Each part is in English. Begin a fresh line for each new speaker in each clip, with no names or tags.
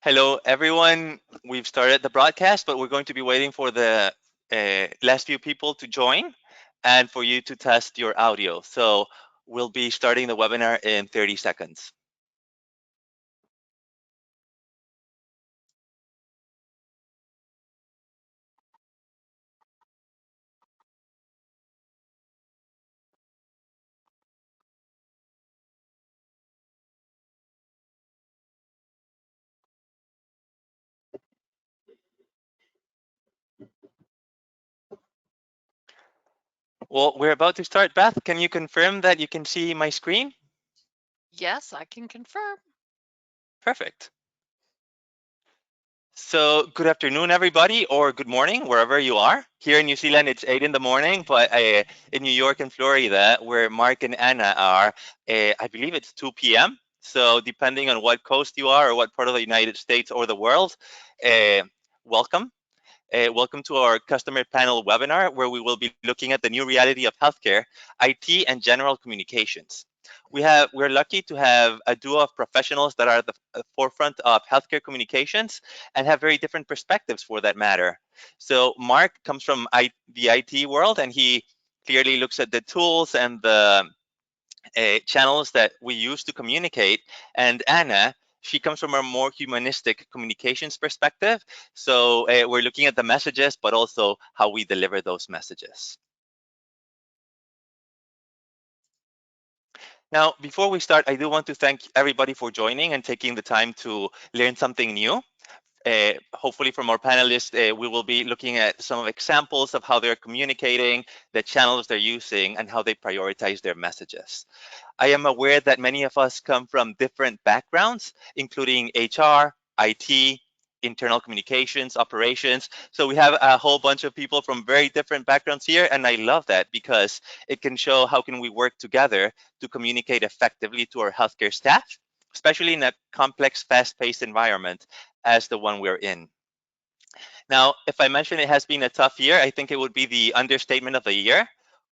Hello, everyone. We've started the broadcast, but we're going to be waiting for the last few people to join and for you to test your audio. So we'll be starting the webinar in 30 seconds. Well, we're about to start. Beth, can you confirm that you can see my screen?
Yes, I can confirm.
Perfect. So, good afternoon, everybody, or good morning, wherever you are. Here in New Zealand, it's 8 in the morning, but in New York and Florida, where Mark and Anna are, I believe it's 2 p.m. So, depending on what coast you are or what part of the United States or the world, uh, welcome. Welcome to our customer panel webinar, where we will be looking at the new reality of healthcare, IT, and general communications. We're lucky to have a duo of professionals that are at the forefront of healthcare communications and have very different perspectives for that matter. So Mark comes from the IT world, and he clearly looks at the tools and the channels that we use to communicate. And Anna, she comes from a more humanistic communications perspective. So we're looking at the messages, but also how we deliver those messages. Now, before we start, I do want to thank everybody for joining and taking the time to learn something new. Hopefully from our panelists, we will be looking at some examples of how they're communicating, the channels they're using, and how they prioritize their messages. I am aware that many of us come from different backgrounds, including HR, IT, internal communications, operations. So we have a whole bunch of people from very different backgrounds here, and I love that because it can show how can we work together to communicate effectively to our healthcare staff, especially in a complex, fast-paced environment as the one we're in. Now, if I mention it has been a tough year, I think it would be the understatement of the year.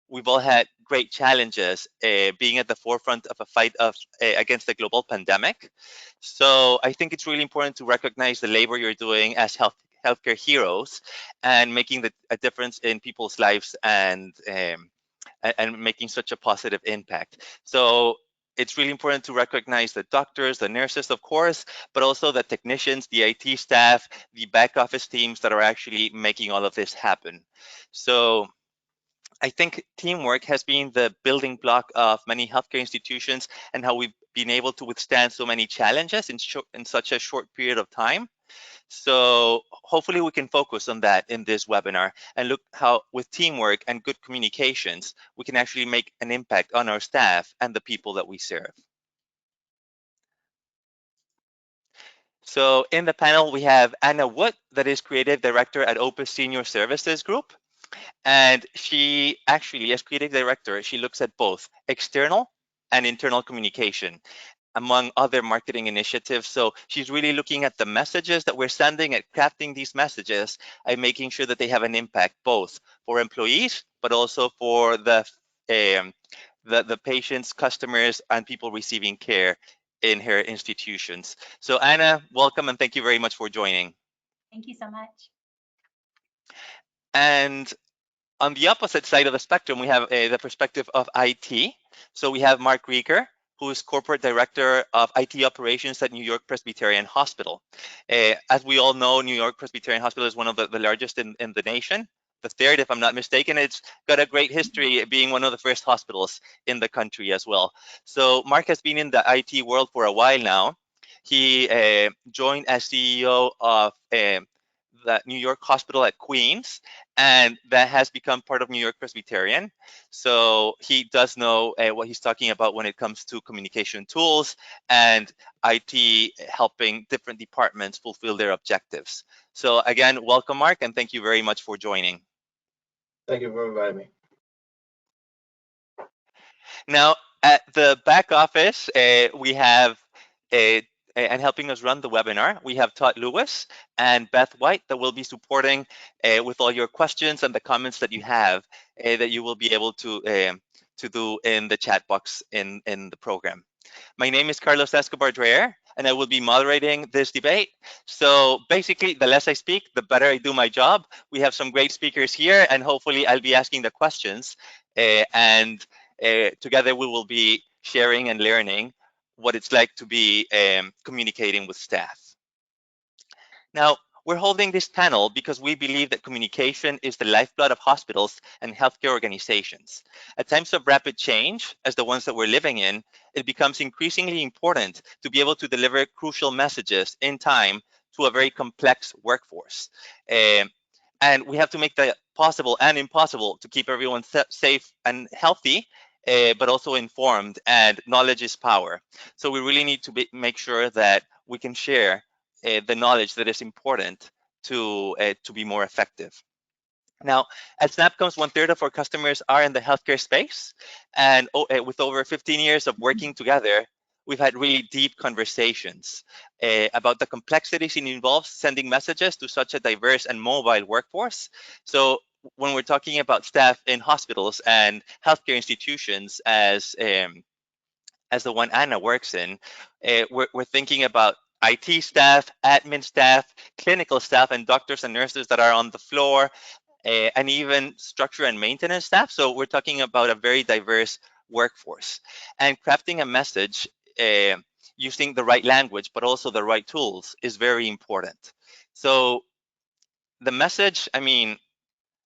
We've all had great challenges being at the forefront of a fight against the global pandemic. So I think it's really important to recognize the labor you're doing as healthcare heroes and making a difference in people's lives and making such a positive impact. So it's really important to recognize the doctors, the nurses, of course, but also the technicians, the IT staff, the back office teams that are actually making all of this happen. So I think teamwork has been the building block of many healthcare institutions and how we've been able to withstand so many challenges in such a short period of time. So hopefully we can focus on that in this webinar and look how with teamwork and good communications, we can actually make an impact on our staff and the people that we serve. So in the panel, we have Anna Wood, that is Creative Director at Opus Senior Services Group. And she actually, as Creative Director, she looks at both external and internal communication, among other marketing initiatives. So she's really looking at the messages that we're sending, at crafting these messages and making sure that they have an impact both for employees, but also for um, the patients, customers, and people receiving care in her institutions. So Anna, welcome and thank you very much for joining.
Thank you so much.
And on the opposite side of the spectrum, we have the perspective of IT. So we have Mark Rieger, who is Corporate Director of IT Operations at New York Presbyterian Hospital. As we all know, New York Presbyterian Hospital is one of the largest in the nation. The third, if I'm not mistaken. It's got a great history being one of the first hospitals in the country as well. So Mark has been in the IT world for a while now. He joined as CEO of the New York Hospital at Queens, and that has become part of New York Presbyterian. So he does know what he's talking about when it comes to communication tools and IT helping different departments fulfill their objectives. So again, welcome, Mark, and thank you very much for joining.
Thank you for inviting me.
Now, at the back office, we have and helping us run the webinar, we have Todd Lewis and Beth White that will be supporting with all your questions and the comments that you have that you will be able to do in the chat box in the program. My name is Carlos Escobar Dreher. and I will be moderating this debate. So basically, the less I speak, the better I do my job. We have some great speakers here, and hopefully I'll be asking the questions, and together we will be sharing and learning what it's like to be communicating with staff. Now, we're holding this panel because we believe that communication is the lifeblood of hospitals and healthcare organizations. At times of rapid change, as the ones that we're living in, it becomes increasingly important to be able to deliver crucial messages in time to a very complex workforce. And we have to make the possible and impossible to keep everyone safe and healthy, but also informed, and knowledge is power. So we really need to make sure that we can share the knowledge that is important to be more effective. Now, at SnapComms, 1/3 of our customers are in the healthcare space, and with over 15 years of working together, we've had really deep conversations about the complexities it involves sending messages to such a diverse and mobile workforce. So when we're talking about staff in hospitals and healthcare institutions, as the one Anna works in, we're thinking about IT staff, admin staff, clinical staff, and doctors and nurses that are on the floor, and even structure and maintenance staff. So we're talking about a very diverse workforce. And crafting a message using the right language, but also the right tools, is very important. So the message, I mean,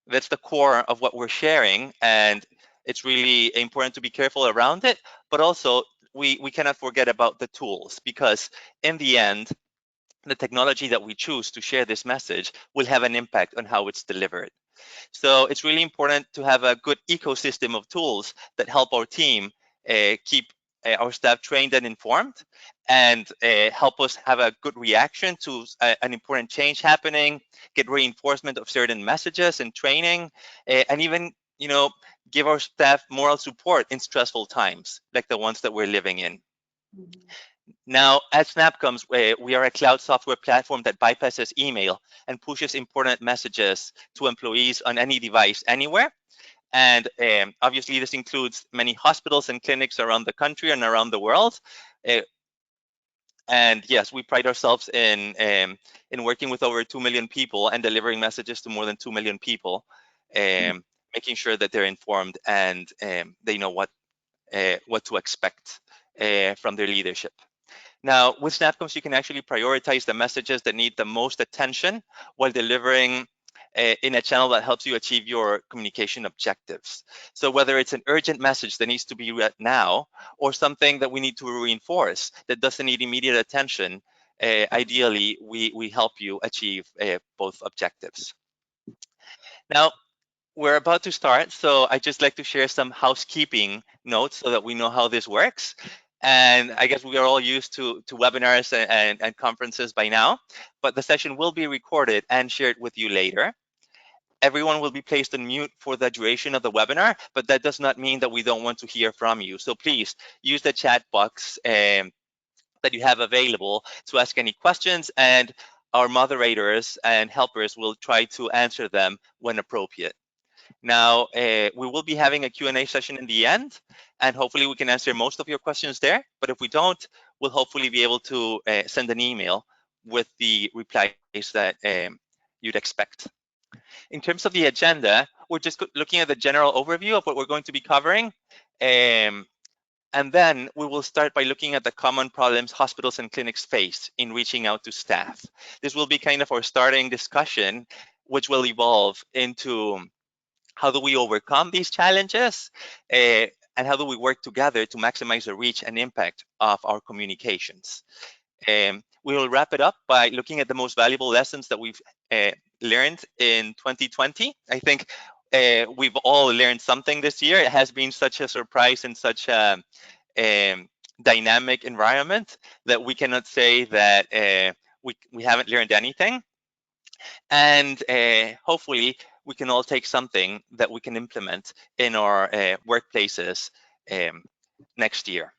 that's the core of what we're sharing, and it's really important to be careful around it, but also we cannot forget about the tools, because in the end, the technology that we choose to share this message will have an impact on how it's delivered. So it's really important to have a good ecosystem of tools that help our team keep our staff trained and informed, and help us have a good reaction to an important change happening, get reinforcement of certain messages and training, and even, give our staff moral support in stressful times like the ones that we're living in. Now, at SnapComms, we are a cloud software platform that bypasses email and pushes important messages to employees on any device, anywhere. And obviously, this includes many hospitals and clinics around the country and around the world. And yes, we pride ourselves in working with over 2 million people and delivering messages to more than 2 million people, making sure that they're informed and they know what to expect from their leadership. Now, with SnapComms, you can actually prioritize the messages that need the most attention while delivering in a channel that helps you achieve your communication objectives. So whether it's an urgent message that needs to be read now, or something that we need to reinforce that doesn't need immediate attention, ideally, we help you achieve both objectives. Now, we're about to start, so I'd just like to share some housekeeping notes so that we know how this works. And I guess we are all used to webinars and conferences by now, but the session will be recorded and shared with you later. Everyone will be placed on mute for the duration of the webinar, but that does not mean that we don't want to hear from you. So please use the chat box that you have available to ask any questions, and our moderators and helpers will try to answer them when appropriate. Now, we will be having a Q&A session in the end, and hopefully we can answer most of your questions there. But if we don't, we'll hopefully be able to send an email with the replies that you'd expect. In terms of the agenda, we're just looking at the general overview of what we're going to be covering. And then we will start by looking at the common problems hospitals and clinics face in reaching out to staff. This will be kind of our starting discussion, which will evolve into how do we overcome these challenges, and how do we work together to maximize the reach and impact of our communications. We will wrap it up by looking at the most valuable lessons that we've learned in 2020. I think we've all learned something this year. It has been such a surprise and such a dynamic environment that we cannot say that we haven't learned anything. And hopefully we can all take something that we can implement in our workplaces next year.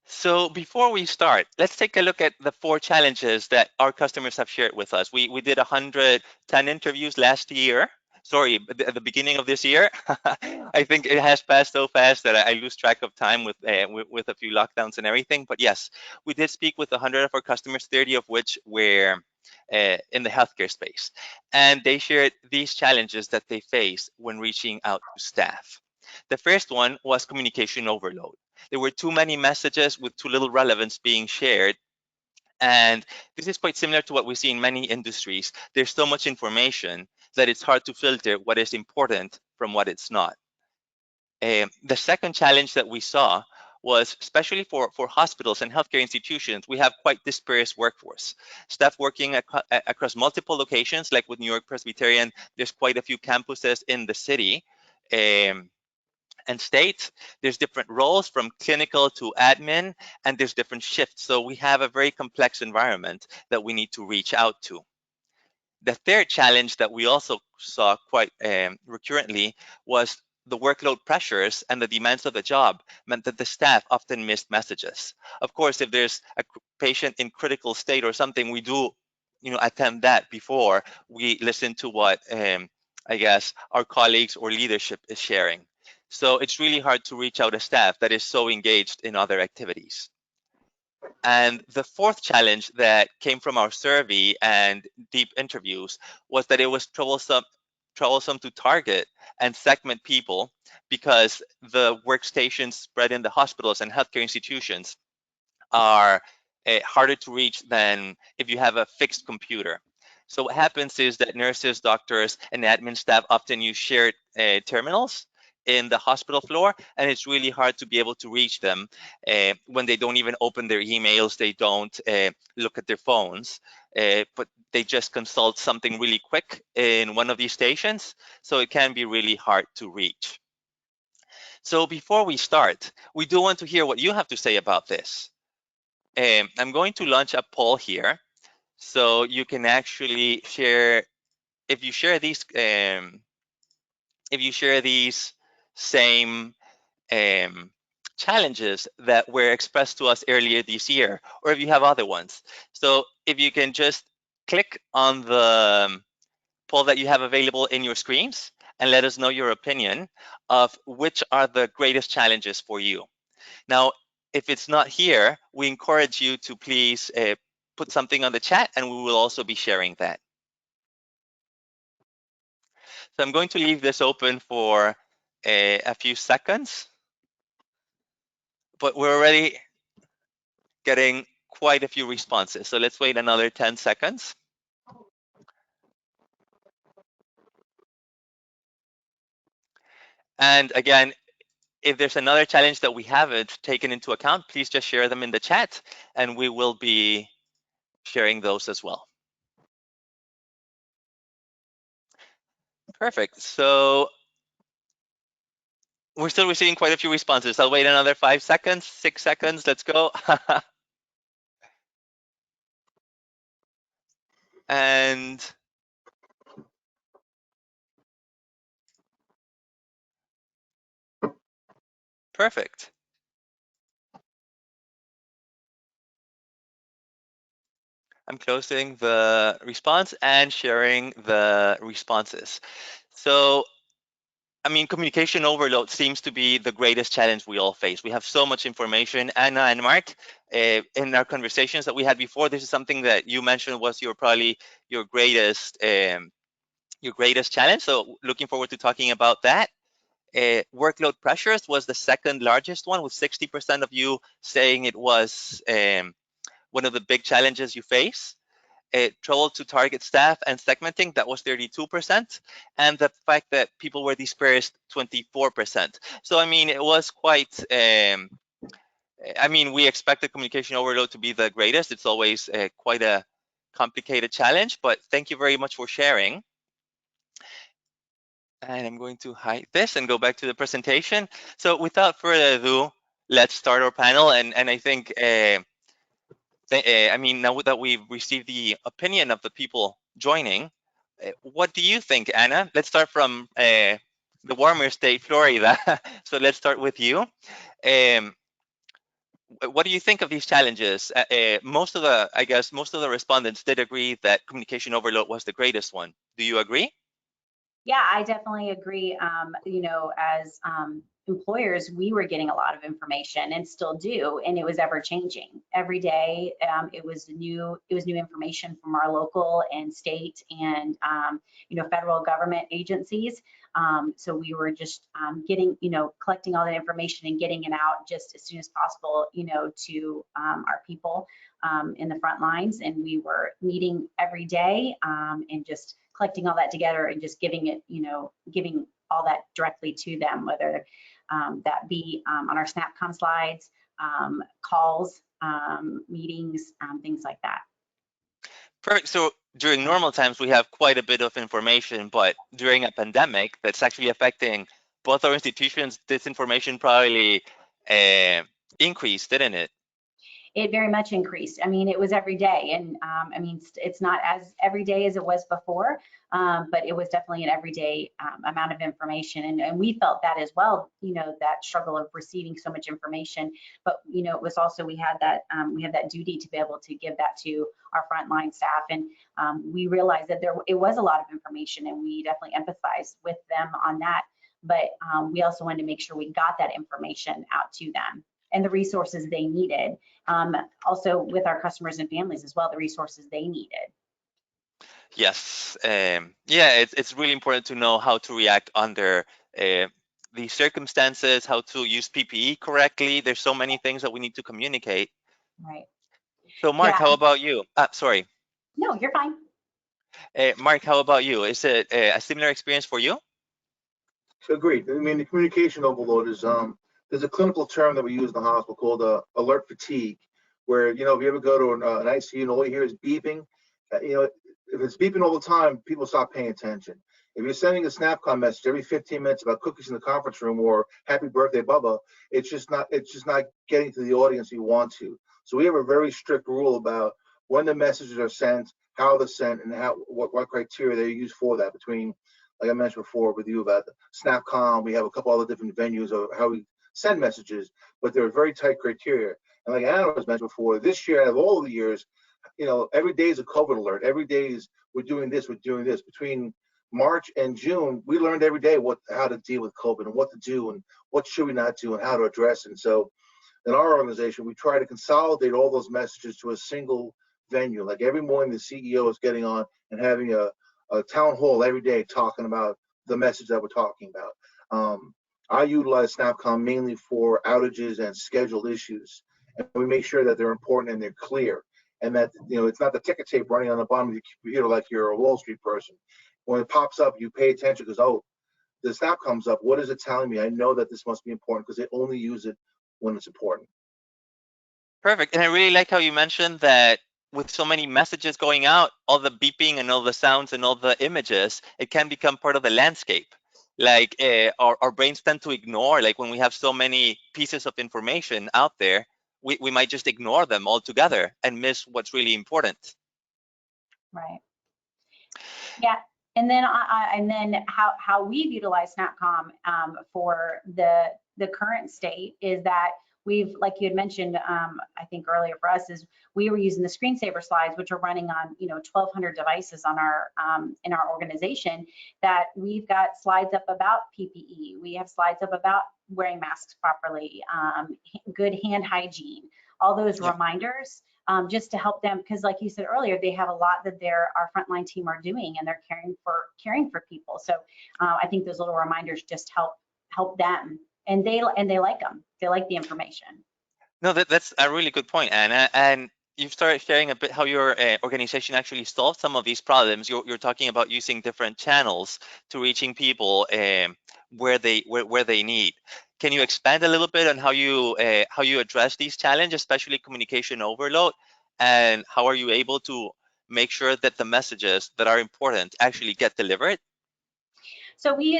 So before we start, let's take a look at the 4 challenges that our customers have shared with us. We did 110 interviews last year, sorry, at the beginning of this year. I think it has passed so fast that I lose track of time with a few lockdowns and everything. But yes, we did speak with 100 of our customers, 30 of which were in the healthcare space, and they shared these challenges that they face when reaching out to staff. The first one was communication overload. There were too many messages with too little relevance being shared. And this is quite similar to what we see in many industries. There's so much information that it's hard to filter what is important from what it's not. The second challenge that we saw was, especially for hospitals and healthcare institutions, we have quite dispersed workforce. Staff working across multiple locations, like with New York Presbyterian, there's quite a few campuses in the city. And state, there's different roles from clinical to admin, and there's different shifts. So we have a very complex environment that we need to reach out to. The third challenge that we also saw quite recurrently was the workload pressures and the demands of the job meant that the staff often missed messages. Of course, if there's a patient in critical state or something, we do, attend that before we listen to what I guess our colleagues or leadership is sharing. So it's really hard to reach out a staff that is so engaged in other activities. And the fourth challenge that came from our survey and deep interviews was that it was troublesome to target and segment people because the workstations spread in the hospitals and healthcare institutions are harder to reach than if you have a fixed computer. So what happens is that nurses, doctors, and admin staff often use shared terminals in the hospital floor, and it's really hard to be able to reach them when they don't even open their emails, they don't look at their phones, but they just consult something really quick in one of these stations, so it can be really hard to reach. So before we start, we do want to hear what you have to say about this. I'm going to launch a poll here, so you can actually share, if you share these same challenges that were expressed to us earlier this year, or if you have other ones. So if you can just click on the poll that you have available in your screens and let us know your opinion of which are the greatest challenges for you. Now, if it's not here, we encourage you to please put something on the chat, and we will also be sharing that. So I'm going to leave this open for a few seconds, but we're already getting quite a few responses. So let's wait another 10 seconds. And again, if there's another challenge that we haven't taken into account, please just share them in the chat, and we will be sharing those as well. Perfect. So we're still receiving quite a few responses. I'll wait another 5 seconds, 6 seconds. Let's go. And perfect. I'm closing the response and sharing the responses. So, I mean, communication overload seems to be the greatest challenge we all face. We have so much information. Anna and Mark, in our conversations that we had before, this is something that you mentioned was probably your greatest challenge. So, looking forward to talking about that. Workload pressures was the second largest one, with 60% of you saying it was one of the big challenges you face. Trouble to target staff and segmenting, that was 32%, and the fact that people were dispersed, 24%. So I mean, it was quite I mean, we expect the communication overload to be the greatest. It's always quite a complicated challenge, but thank you very much for sharing. And I'm going to hide this and go back to the presentation. So without further ado, let's start our panel. And I think I mean, now that we've received the opinion of the people joining, what do you think, Anna? Let's start from the warmer state, Florida. So let's start with you. What do you think of these challenges? Most of the respondents did agree that communication overload was the greatest one. Do you agree?
Yeah, I definitely agree. As employers, we were getting a lot of information and still do, and it was ever changing. Every day, it was new information from our local and state and federal government agencies. So we were just getting, collecting all that information and getting it out just as soon as possible, to our people in the front lines. And we were meeting every day and just collecting all that together and just giving it, giving all that directly to them, whether that be on our SnapCom slides, calls, meetings, things like that.
Perfect. So during normal times, we have quite a bit of information, but during a pandemic that's actually affecting both our institutions, this information probably increased, didn't it?
It very much increased. I mean, it was every day. And it's not as every day as it was before, but it was definitely an everyday amount of information. And we felt that as well, that struggle of receiving so much information. But, it was also, we have that duty to be able to give that to our frontline staff. And we realized that it was a lot of information, and we definitely empathized with them on that. But we also wanted to make sure we got that information out to them and the resources they needed. Also with our customers and families as well, the resources they needed.
Yes. Yeah, it's really important to know how to react under these circumstances, how to use PPE correctly. There's so many things that we need to communicate.
Right.
So Mark,
Yeah.
how about you? Sorry.
No, you're fine.
Mark, how about you? Is it a similar experience for you?
Agreed. I mean, the communication overload is there's a clinical term that we use in the hospital called alert fatigue, where if you ever go to an ICU and all you hear is beeping, if it's beeping all the time, people stop paying attention. If you're sending a SnapCom message every 15 minutes about cookies in the conference room or happy birthday, Bubba, it's just not getting to the audience you want to. So we have a very strict rule about when the messages are sent, how they're sent, and what criteria they use for that. Between, like I mentioned before with you about the SnapCom, we have a couple other different venues of how we send messages, but there are very tight criteria. And like Anna was mentioned before, this year out of all the years, every day is a COVID alert. Every day is we're doing this. Between March and June, we learned every day how to deal with COVID and what to do and what should we not do and how to address it. And so in our organization, we try to consolidate all those messages to a single venue. Like every morning, the CEO is getting on and having a town hall every day talking about the message that we're talking about. I utilize SnapCom mainly for outages and scheduled issues. And we make sure that they're important and they're clear. And that, it's not the ticker tape running on the bottom of your computer like you're a Wall Street person. When it pops up, you pay attention because, oh, the snap comes up. What is it telling me? I know that this must be important because they only use it when it's important.
Perfect. And I really like how you mentioned that with so many messages going out, all the beeping and all the sounds and all the images, it can become part of the landscape. Like our brains tend to ignore, like when we have so many pieces of information out there, we might just ignore them altogether and miss what's really important.
Right. Yeah. And then how we've utilized SnapCom for the current state is that we've, like you had mentioned, I think earlier for us, is we were using the screensaver slides, which are running on 1,200 devices on our in our organization. That we've got slides up about PPE. We have slides up about wearing masks properly, good hand hygiene, all those reminders. Just to help them, because like you said earlier, they have a lot that our frontline team are doing, and they're caring for people. So I think those little reminders just help them, and they like them. They like the information.
No, that's a really good point, Anna. And you've started sharing a bit how your organization actually solved some of these problems. You're talking about using different channels to reaching people where they need. Can you expand a little bit on how you address these challenges, especially communication overload, and how are you able to make sure that the messages that are important actually get delivered?
So we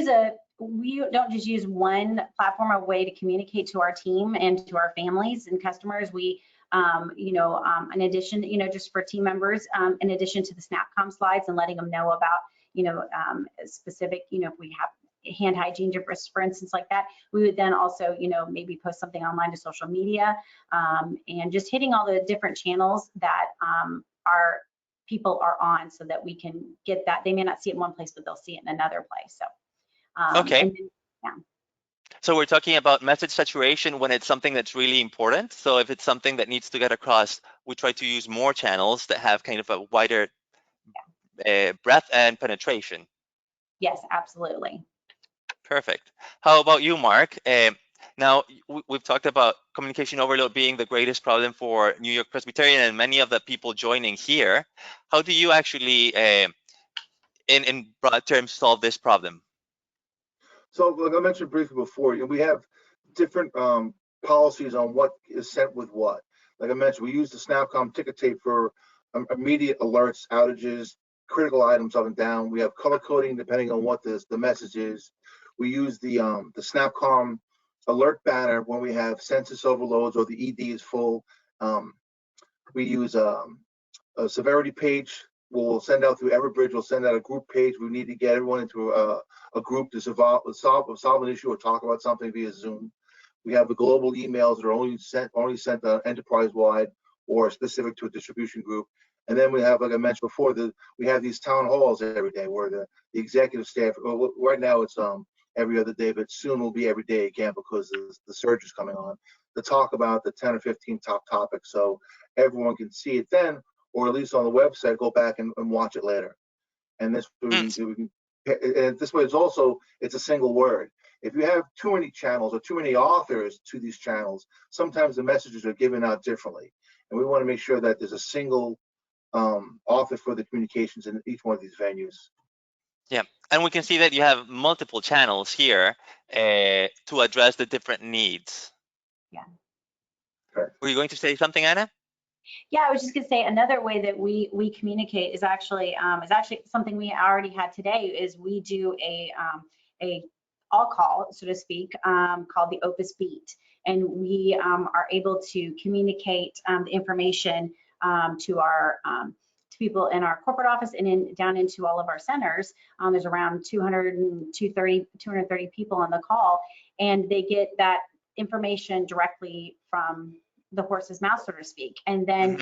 don't just use one platform or way to communicate to our team and to our families and customers. We in addition, just for team members, in addition to the SnapCom slides and letting them know about, specific, if we have hand hygiene, for instance, like that, we would then also, maybe post something online to social media, and just hitting all the different channels that people are on, so that we can get that. They may not see it in one place, but they'll see it in another place. So,
Okay.
and then,
So we're talking about message saturation when it's something that's really important. So if it's something that needs to get across, we try to use more channels that have kind of a wider breadth and penetration.
yes, absolutely.
Perfect. How about you, Mark? Now, we've talked about communication overload being the greatest problem for New York Presbyterian and many of the people joining here. How do you actually, in broad terms, solve this problem?
So like I mentioned briefly before, we have different policies on what is sent with what. Like I mentioned, we use the SnapCom ticket tape for immediate alerts, outages, critical items up and down. We have color coding depending on what the message is. We use the SnapCom alert banner when we have census overloads or the ED is full. We use a severity page. We'll send out through Everbridge. We'll send out a group page. We need to get everyone into a group to solve an issue or talk about something via Zoom. We have the global emails that are only sent enterprise-wide or specific to a distribution group. And then we have, like I mentioned before, we have these town halls every day where the executive staff. Well, right now it's every other day, but soon will be every day again because the surge is coming on to talk about the 10 or 15 top topics, so everyone can see it then, or at least on the website, go back and watch it later. And this way it's a single word. If you have too many channels or too many authors to these channels, sometimes the messages are given out differently. And we want to make sure that there's a single author for the communications in each one of these venues.
Yeah, and we can see that you have multiple channels here to address the different needs.
Yeah.
Correct.
Were you going to say something, Anna?
Yeah, I was just gonna say another way that we communicate is actually something we already had today. Is we do a all call, so to speak, called the Opus Beat, and we are able to communicate the information to our to people in our corporate office and down into all of our centers. There's around 230 people on the call, and they get that information directly from the horse's mouth, so to speak. And then,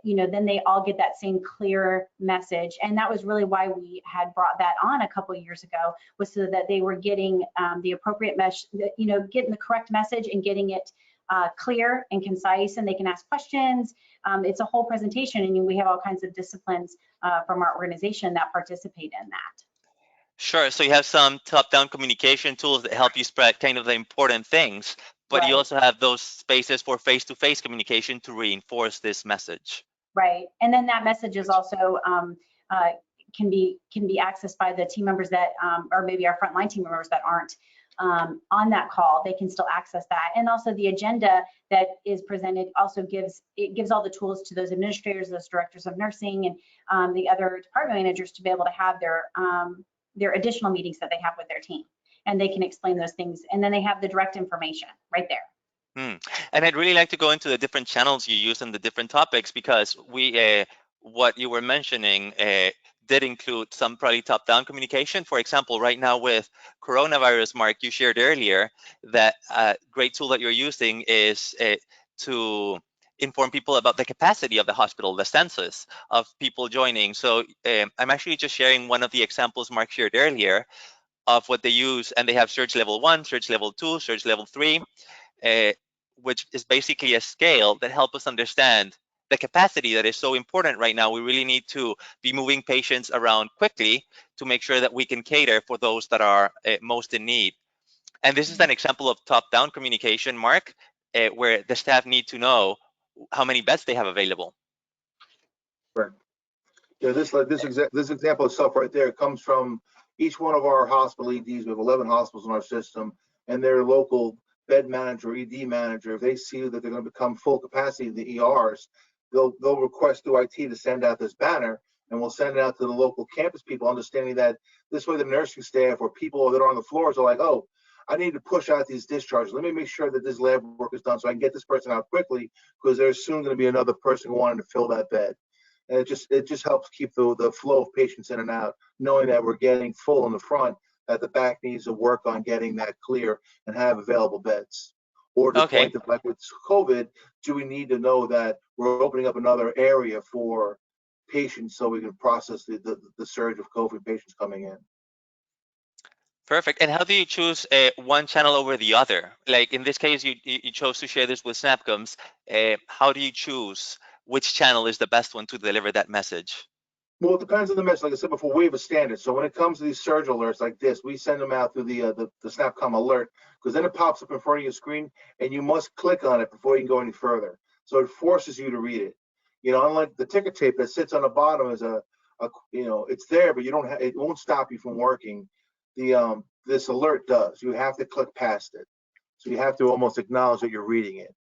then they all get that same clear message. And that was really why we had brought that on a couple of years ago, was so that they were getting the appropriate mesh, getting the correct message and getting it clear and concise, and they can ask questions. It's a whole presentation, and we have all kinds of disciplines from our organization that participate in that.
Sure. So you have some top-down communication tools that help you spread kind of the important things, but
Right.
you also have those spaces for face-to-face communication to reinforce this message.
Right. And then that message is also can be accessed by the team members that, or maybe our frontline team members that aren't on that call. They can still access that. And also the agenda that is presented also gives all the tools to those administrators, those directors of nursing, and the other department managers to be able to have their additional meetings that they have with their team, and they can explain those things, and then they have the direct information right there.
And I'd really like to go into the different channels you use and the different topics, because what you were mentioning did include some probably top-down communication. For example, right now with coronavirus, Mark, you shared earlier that a great tool that you're using is to inform people about the capacity of the hospital, the census of people joining. So I'm actually just sharing one of the examples Mark shared earlier of what they use, and they have surge level 1, surge level 2, surge level 3, which is basically a scale that helps us understand the capacity that is so important right now. We really need to be moving patients around quickly to make sure that we can cater for those that are most in need. And this is an example of top-down communication, Mark, where the staff need to know how many beds they have available.
Right. Yeah, this example itself right there comes from each one of our hospital EDs. We have 11 hospitals in our system, and their local bed manager, ED manager, if they see that they're going to become full capacity in the ERs, they'll request through IT to send out this banner, and we'll send it out to the local campus people, understanding that this way the nursing staff or people that are on the floors are like, oh, I need to push out these discharges. Let me make sure that this lab work is done so I can get this person out quickly, because there's soon going to be another person wanting to fill that bed. And it just helps keep the flow of patients in and out, knowing that we're getting full in the front, that the back needs to work on getting that clear and have available beds. Or to the point of, like with COVID, do we need to know that we're opening up another area for patients so we can process the surge of COVID patients coming in.
Perfect. And how do you choose one channel over the other? Like in this case, you chose to share this with SnapComs. How do you choose which channel is the best one to deliver that message?
Well, it depends on the message. Like I said before, we have a standard. So when it comes to these surge alerts like this, we send them out through the SnapCom alert, because then it pops up in front of your screen and you must click on it before you can go any further. So it forces you to read it. You know, unlike the ticker tape that sits on the bottom as it's there, but you don't have, it won't stop you from working. This alert does. You have to click past it. So you have to almost acknowledge that you're reading it.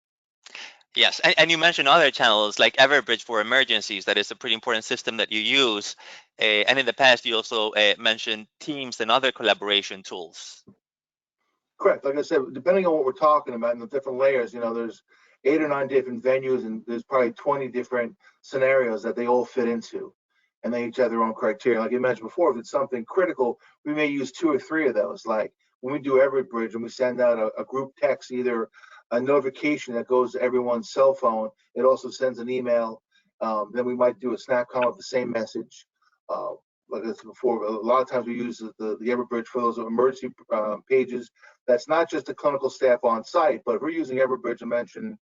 Yes, and you mentioned other channels like Everbridge for emergencies. That is a pretty important system that you use. And in the past, you also mentioned Teams and other collaboration tools.
Correct. Like I said, depending on what we're talking about and the different layers, there's 8 or 9 different venues, and there's probably 20 different scenarios that they all fit into. And they each have their own criteria. Like you mentioned before, if it's something critical, we may use 2 or 3 of those. Like when we do Everbridge and we send out a group text, either a notification that goes to everyone's cell phone, it also sends an email. Then we might do a SnapCom with the same message. Like I said before, a lot of times we use the Everbridge for those emergency pages. That's not just the clinical staff on site, but if we're using Everbridge to mention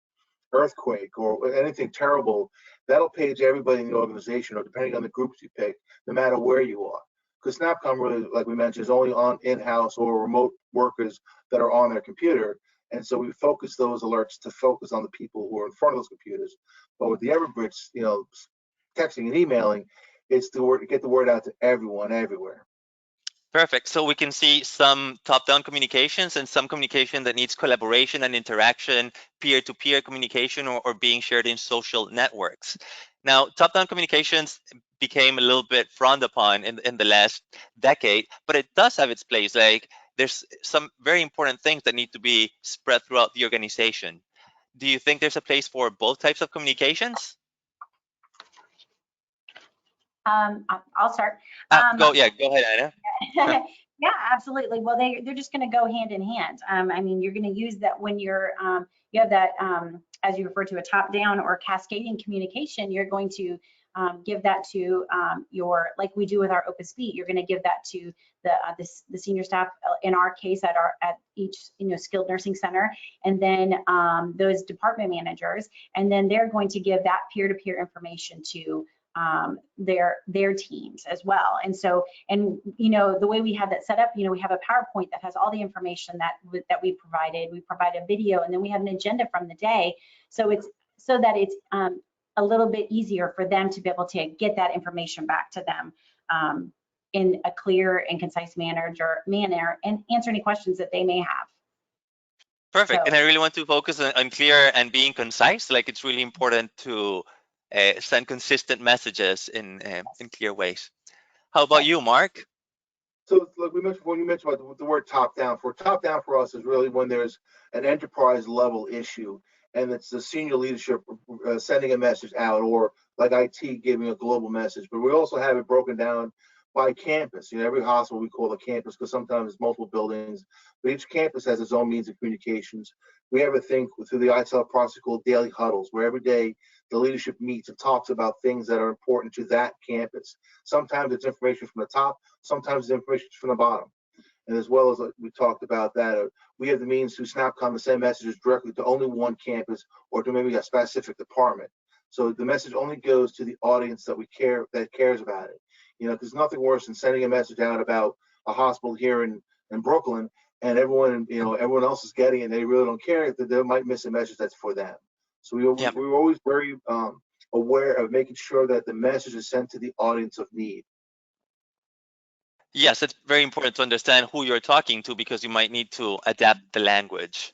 earthquake or anything terrible, that'll page everybody in the organization, or depending on the groups you pick, no matter where you are. Because SnapCom really, like we mentioned, is only on in-house or remote workers that are on their computer. And so we focus those alerts to focus on the people who are in front of those computers. But with the Everbridge, texting and emailing, it's to get the word out to everyone, everywhere.
Perfect. So we can see some top-down communications and some communication that needs collaboration and interaction, peer-to-peer communication, or being shared in social networks. Now, top-down communications became a little bit frowned upon in the last decade, but it does have its place. Like there's some very important things that need to be spread throughout the organization. Do you think there's a place for both types of communications?
I'll start.
Go ahead, Anna.
Yeah, absolutely. Well, they're just going to go hand in hand. I mean, you're going to use that when you're you have that as you refer to a top-down or cascading communication. You're going to give that to like we do with our Opus Beat. You're going to give that to the senior staff, in our case at each skilled nursing center, and then those department managers, and then they're going to give that peer-to-peer information to their teams as well. And so, the way we have that set up, we have a PowerPoint that has all the information that we provided. We provide a video, and then we have an agenda from the day. So it's a little bit easier for them to be able to get that information back to them in a clear and concise manner and answer any questions that they may have.
Perfect.
So,
and I really want to focus on clear and being concise. Like it's really important to send consistent messages in clear ways. How about you, Mark?
So like when you mentioned about the word top down for us is really when there's an enterprise level issue and it's the senior leadership sending a message out, or like IT giving a global message. But we also have it broken down by campus. Every hospital we call a campus because sometimes it's multiple buildings, but each campus has its own means of communications. We have a thing through the ITEL process called daily huddles, where every day the leadership meets and talks about things that are important to that campus. Sometimes it's information from the top, sometimes it's information from the bottom. And as well as we talked about that, we have the means to SnapCom to send messages directly to only one campus or to maybe a specific department. So the message only goes to the audience that cares about it. There's nothing worse than sending a message out about a hospital here in Brooklyn, and everyone else is getting it, and they really don't care that they might miss a message that's for them. So we were always very aware of making sure that the message is sent to the audience of need.
Yes, it's very important to understand who you're talking to because you might need to adapt the language.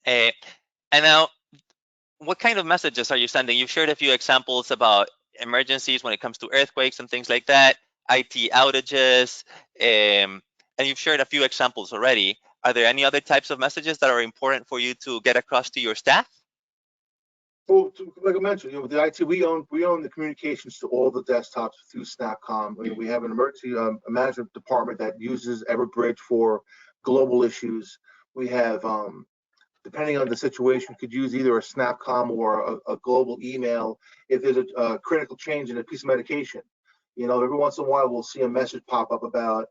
And now, what kind of messages are you sending? You've shared a few examples about emergencies when it comes to earthquakes and things like that, IT outages, and you've shared a few examples already. Are there any other types of messages that are important for you to get across to your staff?
Well, like I mentioned, with the IT, we own the communications to all the desktops through SnapCom. We have an emergency management department that uses Everbridge for global issues. We have depending on the situation, could use either a SNAPCOM or a global email if there's a critical change in a piece of medication. You know, every once in a while we'll see a message pop up about,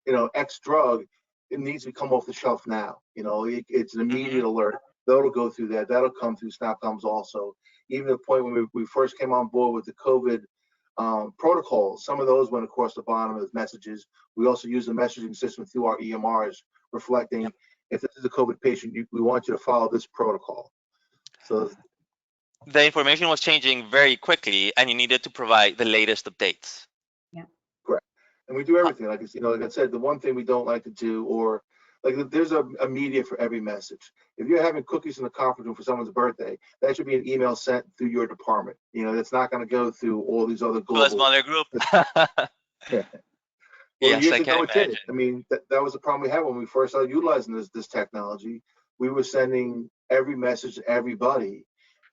you know, X drug. It needs to come off the shelf now. You know, it's an immediate alert. That'll go through that. That'll come through SNAPCOMs also. Even the point when we first came on board with the COVID protocols, some of those went across the bottom as messages. We also use the messaging system through our EMRs, reflecting if this is a COVID patient, we want you to follow this protocol. So
the information was changing very quickly, and you needed to provide the latest updates.
Yeah.
Correct. And we do everything. Like, you know, like I said, the one thing we don't like to do, or like there's a media for every message. If you're having cookies in the conference room for someone's birthday, that should be an email sent through your department. You know, that's not going to go through all these other global.
To a smaller group.
Yeah. Well,
Yes,
years
I
ago
can
it did.
imagine.
I mean, that was the problem we had when we first started utilizing this technology. We were sending every message to everybody,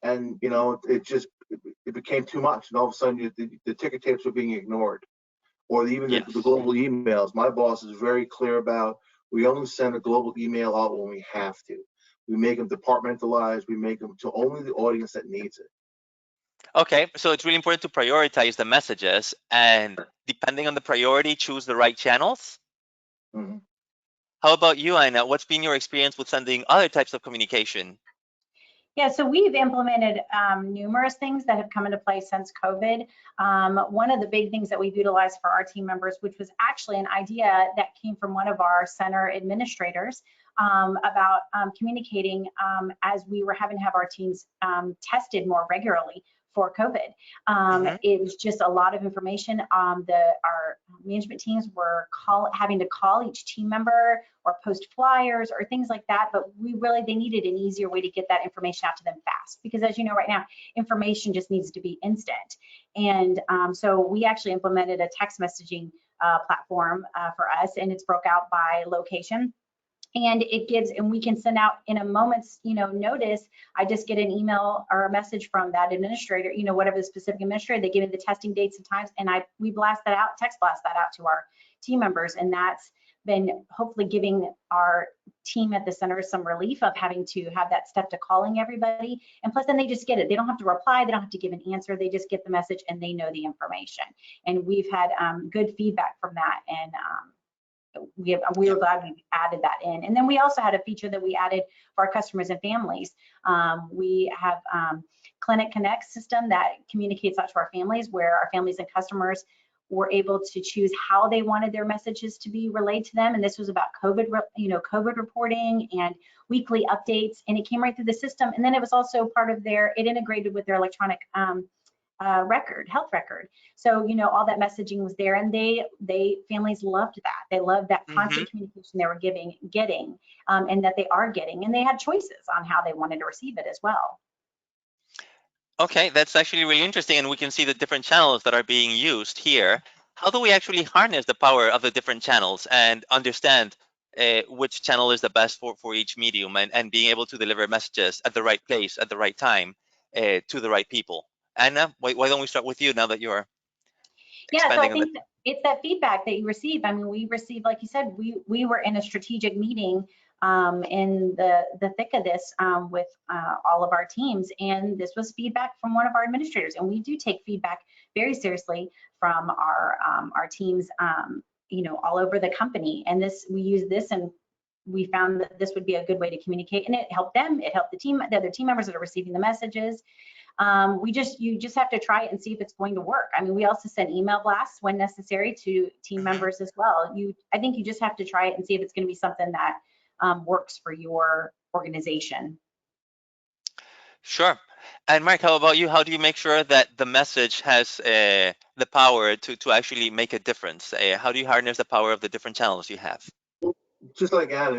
and you know, it became too much. And all of a sudden, the ticker tapes were being ignored, or even
Yes.
the global emails. My boss is very clear about, we only send a global email out when we have to. We make them departmentalized. We make them to only the audience that needs it.
Okay, so it's really important to prioritize the messages, and depending on the priority, choose the right channels.
Mhm.
How about you, Aina? What's been your experience with sending other types of communication?
Yeah, so we've implemented numerous things that have come into play since COVID. One of the big things that we've utilized for our team members, which was actually an idea that came from one of our center administrators, about communicating as we were having to have our teams tested more regularly for COVID. It was just a lot of information. Our management teams were having to call each team member or post flyers or things like that, but they needed an easier way to get that information out to them fast, because as you know, right now, information just needs to be instant. And so we actually implemented a text messaging platform for us, and it's broke out by location. And we can send out in a moment's, notice. I just get an email or a message from that administrator, whatever the specific administrator, they give me the testing dates and times, and we text blast that out to our team members. And that's been hopefully giving our team at the center some relief of having to have that step to calling everybody. And plus then they just get it. They don't have to reply. They don't have to give an answer. They just get the message and they know the information. And we've had good feedback from that. And we were glad we added that in. And then we also had a feature that we added for our customers and families. We have Clinic Connect system that communicates out to our families, where our families and customers were able to choose how they wanted their messages to be relayed to them. And this was about COVID, COVID reporting and weekly updates. And it came right through the system. And then it was also part of it integrated with their electronic health record. So, all that messaging was there, and families loved that. They loved that constant communication they were getting, and that they are getting, and they had choices on how they wanted to receive it as well.
Okay, that's actually really interesting, and we can see the different channels that are being used here. How do we actually harness the power of the different channels and understand which channel is the best for each medium, and being able to deliver messages at the right place at the right time to the right people? Anna, why don't we start with you now that you're
so I think it's that feedback that you receive. I mean, we received, like you said, we were in a strategic meeting in the thick of this with all of our teams, and this was feedback from one of our administrators, and we do take feedback very seriously from our teams, all over the company. And we use this, and we found that this would be a good way to communicate, and it helped them. It helped the other team members that are receiving the messages. You just have to try it and see if it's going to work. I mean, we also send email blasts when necessary to team members as well. I think you just have to try it and see if it's going to be something that works for your organization.
Sure. And Mark, how about you? How do you make sure that the message has the power to actually make a difference? How do you harness the power of the different channels you have?
Just like Anna,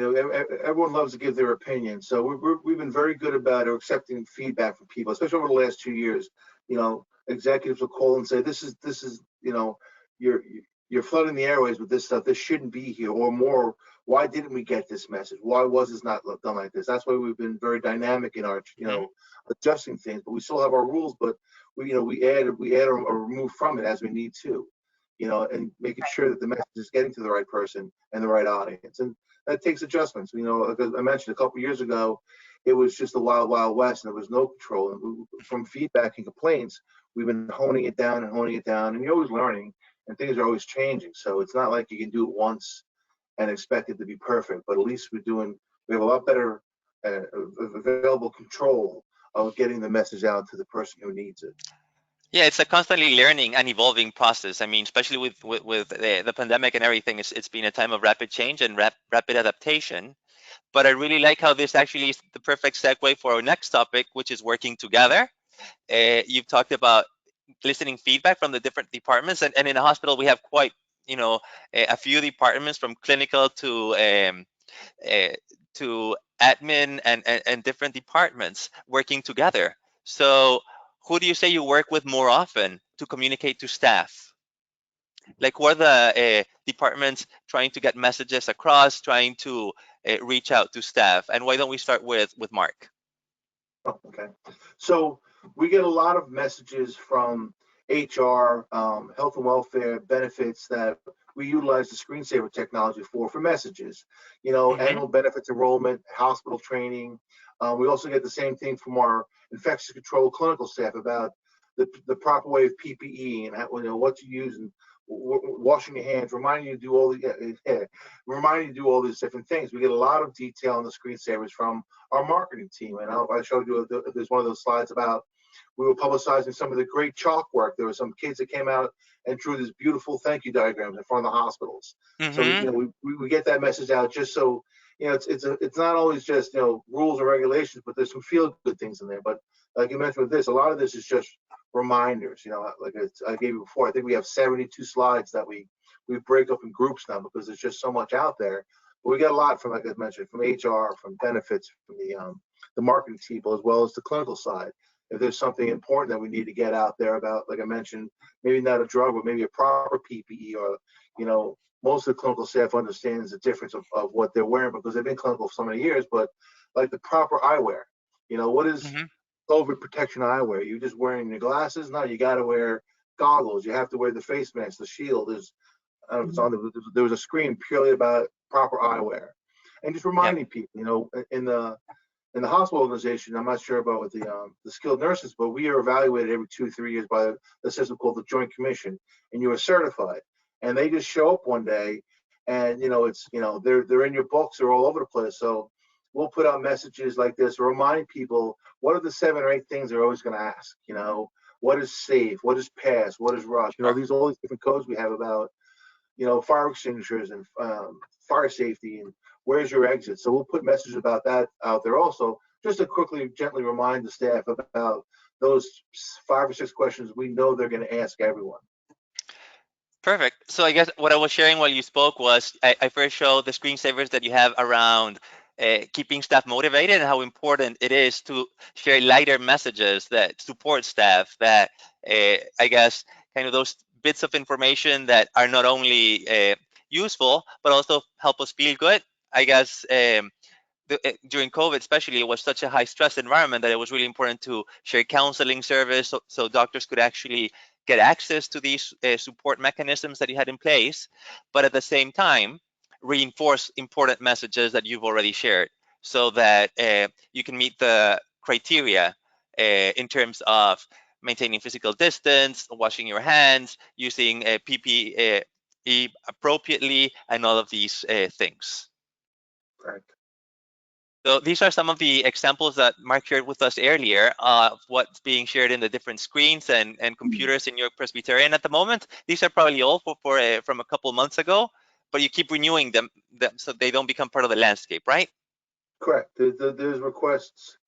everyone loves to give their opinion. So we've been very good about accepting feedback from people, especially over the last 2 years. Executives will call and say, this is, you're flooding the airways with this stuff. This shouldn't be here, or more. Why didn't we get this message? Why was this not done like this? That's why we've been very dynamic in our, adjusting things. But we still have our rules, but we add or remove from it as we need to. And making sure that the message is getting to the right person and the right audience. And that takes adjustments. Like I mentioned a couple of years ago, it was just a wild, wild west, and there was no control. And from feedback and complaints, we've been honing it down, and you're always learning, and things are always changing. So it's not like you can do it once and expect it to be perfect, but at least we have a lot better available control of getting the message out to the person who needs it.
Yeah, it's a constantly learning and evolving process. I mean, especially with the pandemic and everything, it's been a time of rapid change and rapid adaptation. But I really like how this actually is the perfect segue for our next topic, which is working together. You've talked about listening feedback from the different departments, and in a hospital we have quite, a few departments, from clinical to admin and different departments working together. So who do you say you work with more often to communicate to staff? Like, who are the departments trying to get messages across, trying to reach out to staff? And why don't we start with Mark?
Oh, okay. So we get a lot of messages from HR, health and welfare, benefits, that we utilize the screensaver technology for messages. Annual benefits enrollment, hospital training. We also get the same thing from our infectious control clinical staff about the proper way of PPE and what to use, and washing your hands, reminding you to do all these different things. We get a lot of detail on the screensavers from our marketing team. And I showed you, there's one of those slides about, we were publicizing some of the great chalk work. There were some kids that came out and drew these beautiful thank you diagrams in front of the hospitals. So we get that message out, just so it's not always just rules and regulations, but there's some feel good things in there. But like you mentioned with this, a lot of this is just reminders. Like I gave you before, I think we have 72 slides that we break up in groups now, because there's just so much out there. But we get a lot from, like I mentioned, from HR, from benefits, from the marketing people, as well as the clinical side. If there's something important that we need to get out there about, like I mentioned, maybe not a drug, but maybe a proper PPE, or most of the clinical staff understands the difference of what they're wearing, because they've been clinical for so many years. But like the proper eyewear, what is COVID protection eyewear? You're just wearing your glasses? No, you got to wear goggles. You have to wear the face mask, the shield. I don't know if it's on there was a screen purely about proper eyewear, and just reminding people, in the hospital organization, I'm not sure about with the skilled nurses, but we are evaluated every 2-3 years by the system called the Joint Commission, and you are certified. And they just show up one day, and they're in your books, they're all over the place. So we'll put out messages like this, reminding people what are the 7 or 8 things they're always going to ask. What is safe? What is pass? What is rush? All these different codes we have about fire extinguishers and fire safety, and where's your exit. So we'll put messages about that out there also, just to quickly, gently remind the staff about those 5 or 6 questions we know they're going to ask everyone.
Perfect. So I guess what I was sharing while you spoke was, I first showed the screensavers that you have around keeping staff motivated, and how important it is to share lighter messages that support staff, that I guess kind of those bits of information that are not only useful, but also help us feel good. I guess during COVID especially, it was such a high stress environment that it was really important to share counseling service, so doctors could actually get access to these support mechanisms that you had in place, but at the same time reinforce important messages that you've already shared, so that you can meet the criteria in terms of maintaining physical distance, washing your hands, using PPE appropriately, and all of these things.
Correct.
So these are some of the examples that Mark shared with us earlier of what's being shared in the different screens and computers in York Presbyterian at the moment. These are probably all from a couple months ago, but you keep renewing them so they don't become part of the landscape, right?
Correct. There's requests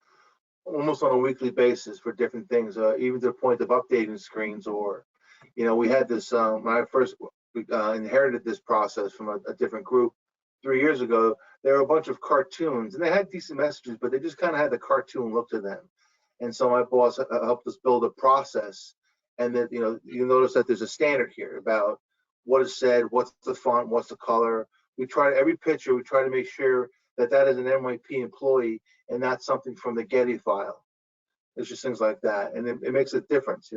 almost on a weekly basis for different things, even to the point of updating screens. Or, we had this, when I first inherited this process from a different group 3 years ago, there were a bunch of cartoons, and they had decent messages, but they just kind of had the cartoon look to them. And so my boss helped us build a process, and that you notice that there's a standard here about what is said, what's the font, what's the color. We try every picture, we try to make sure that is an NYP employee and not something from the Getty file. It's just things like that, and it makes a difference.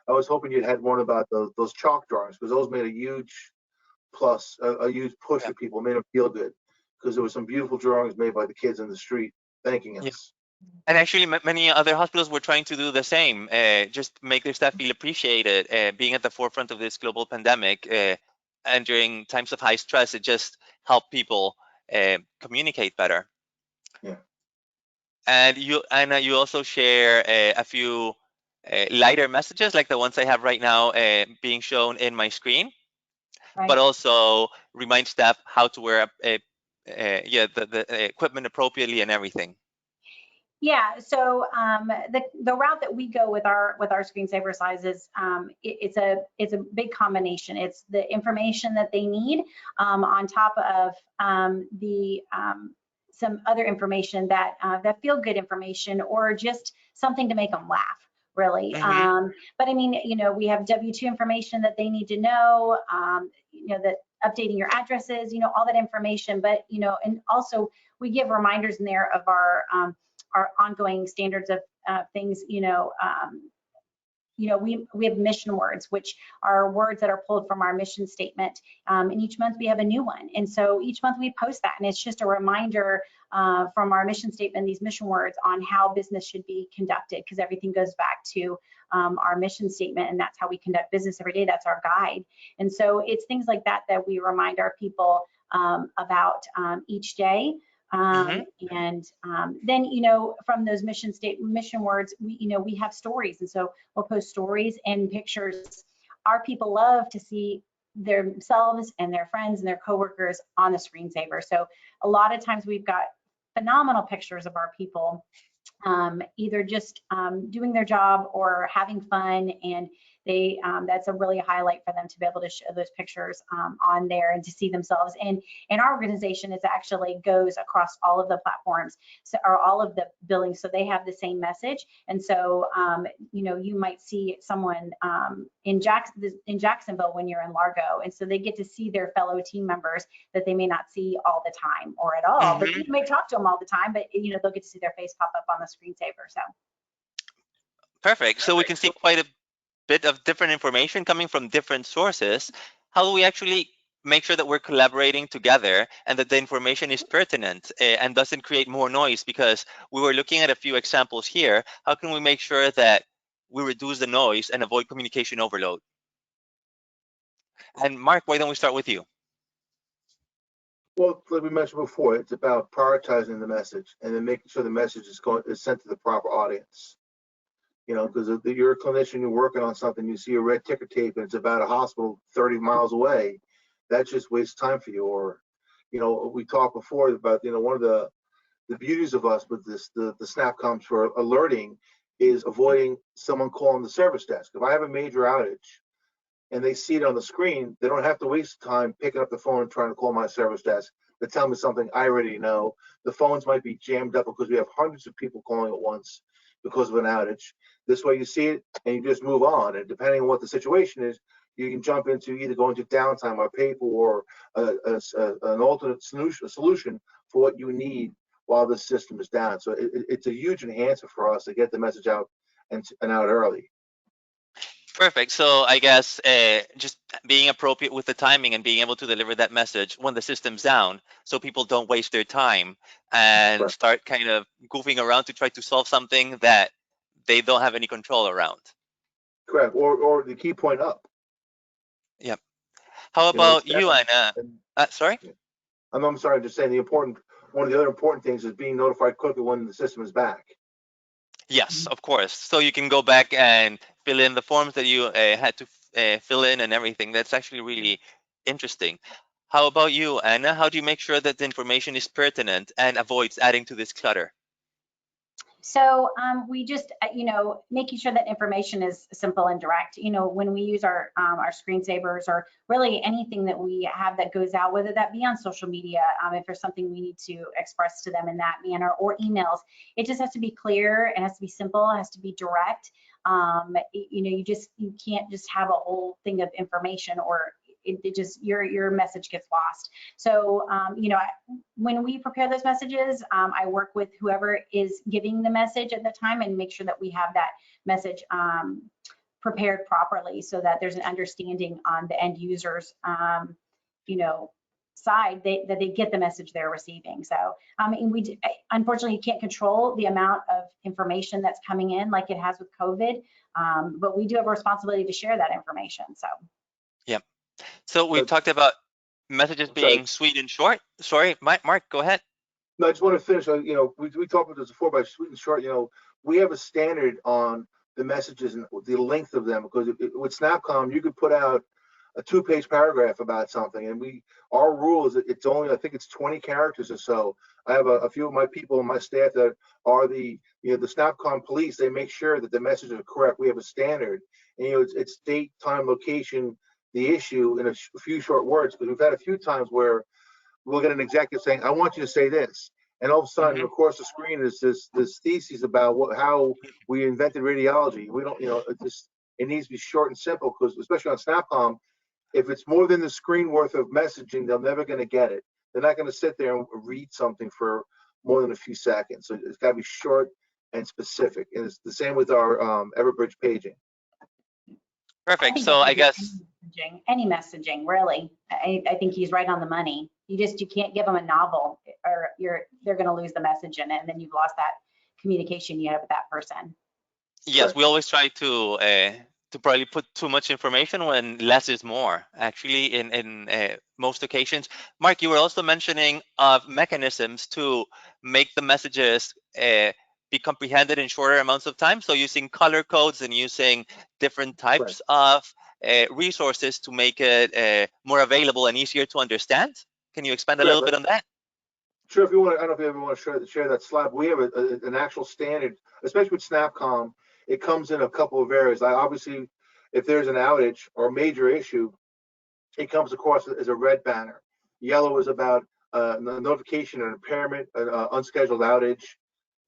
I was hoping you'd had one about those chalk drawings, because those made a huge plus, a huge push for people, made them feel good, because there were some beautiful drawings made by the kids in the street thanking
Yeah.
us.
And actually, many other hospitals were trying to do the same, just make their staff feel appreciated, being at the forefront of this global pandemic. And during times of high stress, it just helped people communicate better.
Yeah.
And you, Anna, you also share a few lighter messages like the ones I have right now being shown in my screen,
Right.
but also remind staff how to wear the equipment appropriately and everything.
Yeah, so the route that we go with our screensaver sizes, it's a big combination. It's the information that they need on top of some other information that feel good information, or just something to make them laugh, really.
Mm-hmm.
But I mean, we have W-2 information that they need to know, that updating your addresses, all that information. But and also we give reminders in there of our ongoing standards of things. We have mission words, which are words that are pulled from our mission statement. And each month we have a new one. And so each month we post that. And it's just a reminder from our mission statement, these mission words on how business should be conducted, because everything goes back to our mission statement, and that's how we conduct business every day. That's our guide. And so it's things like that that we remind our people about each day. And then, from those mission words, we have stories. And so we'll post stories and pictures. Our people love to see themselves and their friends and their coworkers on the screensaver. So a lot of times we've got phenomenal pictures of our people, either just doing their job or having fun, and that's a really highlight for them to be able to show those pictures on there and to see themselves. And our organization is actually goes across all of the platforms, or all of the buildings, so they have the same message. And so you might see someone in Jacksonville when you're in Largo, and so they get to see their fellow team members that they may not see all the time or at all, but you may talk to them all the time, but they'll get to see their face pop up on the screensaver. So
perfect. So we can see quite a bit of different information coming from different sources. How do we actually make sure that we're collaborating together and that the information is pertinent and doesn't create more noise? Because we were looking at a few examples here. How can we make sure that we reduce the noise and avoid communication overload? And Mark, why don't we start with you?
Well, like we mentioned before, it's about prioritizing the message and then making sure the message is sent to the proper audience. Because if you're a clinician, you're working on something, you see a red ticker tape and it's about a hospital 30 miles away, that just wastes time for you. Or, we talked before about, one of the beauties of us with this, the SnapComms for alerting, is avoiding someone calling the service desk. If I have a major outage and they see it on the screen, they don't have to waste time picking up the phone and trying to call my service desk to tell me something I already know. The phones might be jammed up because we have hundreds of people calling at once because of an outage. This way you see it and you just move on. And depending on what the situation is, you can jump into either go into downtime or pay for an alternate solution for what you need while the system is down. So it's a huge enhancer for us to get the message out and out early.
Perfect. So I guess just being appropriate with the timing and being able to deliver that message when the system's down, so people don't waste their time and start kind of goofing around to try to solve something that they don't have any control around.
Correct. Or the key point up.
Yep. How about you, Anna? Sorry?
I'm sorry, just saying one of the other important things is being notified quickly when the system is back.
Yes, of course. So you can go back and fill in the forms that you had to fill in and everything. That's actually really interesting. How about you, Anna? How do you make sure that the information is pertinent and avoids adding to this clutter?
So we just, making sure that information is simple and direct. When we use our screensavers, or really anything that we have that goes out, whether that be on social media, if there's something we need to express to them in that manner, or emails, it just has to be clear. It has to be simple. It has to be direct. You can't just have a whole thing of information, or it just your message gets lost. So when we prepare those messages, I work with whoever is giving the message at the time and make sure that we have that message prepared properly, so that there's an understanding on the end users side, that they get the message they're receiving. So, and unfortunately, you can't control the amount of information that's coming in like it has with COVID, but we do have a responsibility to share that information. So.
Yeah. So we've talked about messages being sweet and short. Sorry, Mark, go ahead.
No, I just want to finish. We talked about this before, but sweet and short. We have a standard on the messages and the length of them, because with Snapcom, you could put out a 2-page paragraph about something, and our rule is that it's only, I think it's 20 characters or so. I have a few of my people on my staff that are the Snapcom police. They make sure that the messages are correct. We have a standard, and it's date, time, location, the issue in a few short words. Because we've had a few times where we'll get an executive saying, "I want you to say this," and all of a sudden, across the screen is this thesis about how we invented radiology. We don't, it needs to be short and simple, because especially on Snapcom, if it's more than the screen worth of messaging, they're never going to get it. They're not going to sit there and read something for more than a few seconds. So it's got to be short and specific. And it's the same with our Everbridge paging.
Perfect. So I guess
any messaging, really. I think he's right on the money. You can't give them a novel, or they're going to lose the message in it, and then you've lost that communication you have with that person.
Yes, we always try to probably put too much information when less is more. Actually, in most occasions, Mark, you were also mentioning mechanisms to make the messages be comprehended in shorter amounts of time. So using color codes and using different types of resources to make it more available and easier to understand. Can you expand a little bit on that?
Sure. If you want, I don't know if you ever want to share that slide. We have an actual standard, especially with Snapcom. It comes in a couple of areas. Obviously, if there's an outage or a major issue, it comes across as a red banner. Yellow is about notification or impairment, an unscheduled outage.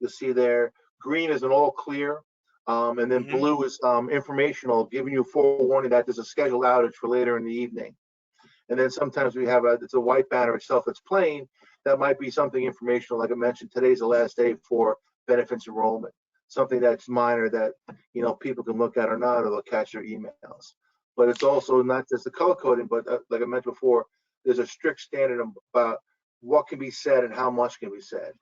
You'll see there. Green is an all clear, and then blue is informational, giving you forewarning that there's a scheduled outage for later in the evening. And then sometimes we have it's a white banner itself that's plain. That might be something informational, like I mentioned. Today's the last day for benefits enrollment. Something that's minor that people can look at or not, or they'll catch their emails. But it's also not just the color coding, but like I mentioned before, there's a strict standard about what can be said and how much can be said.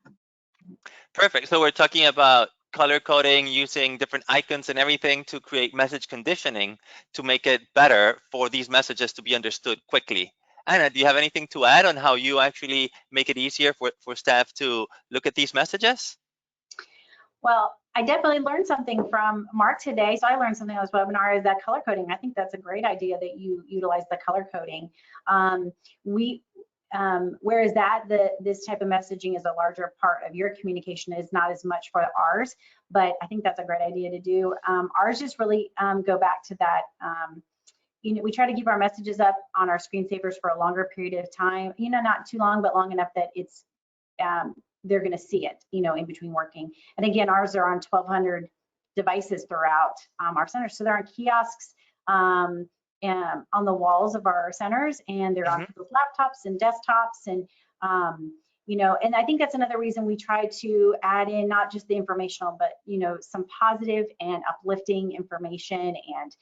Perfect. So we're talking about color coding, using different icons and everything to create message conditioning to make it better for these messages to be understood quickly. Anna, do you have anything to add on how you actually make it easier for staff to look at these messages?
Well, I definitely learned something from Mark today. So I learned something on this webinar, is that color coding. I think that's a great idea that you utilize the color coding. Whereas this type of messaging is a larger part of your communication, is not as much for ours, but I think that's a great idea to do. Ours just really go back to that. We try to keep our messages up on our screensavers for a longer period of time, not too long, but long enough that it's they're going to see it, in between working. And again, ours are on 1,200 devices throughout our centers. So they're on kiosks and on the walls of our centers, and they're on people's laptops and desktops, and and I think that's another reason we try to add in not just the informational, but some positive and uplifting information, and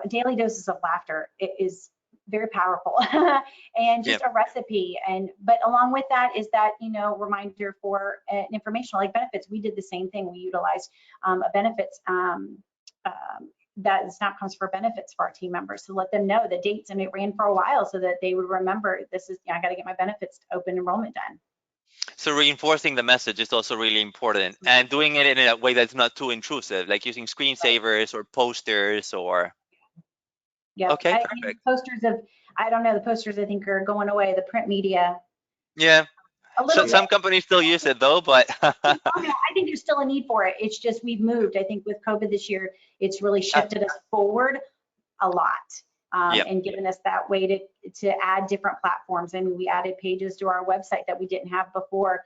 daily doses of laughter. It is very powerful and just a recipe. But along with that is that reminder for an informational, like benefits. We did the same thing. We utilized a benefits that Snapcoms for benefits for our team members, to let them know the dates, and it ran for a while so that they would remember, this is, I got to get my benefits open enrollment done.
So reinforcing the message is also really important, and doing it in a way that's not too intrusive, like using screensavers or posters or.
Yeah.
Okay. Perfect.
Posters I don't know, the posters I think are going away, the print media.
Yeah. So some companies still use it though, but.
I think there's still a need for it. It's just we've moved. I think with COVID this year, it's really shifted us forward a lot, and given us that way to add different platforms. I mean, we added pages to our website that we didn't have before,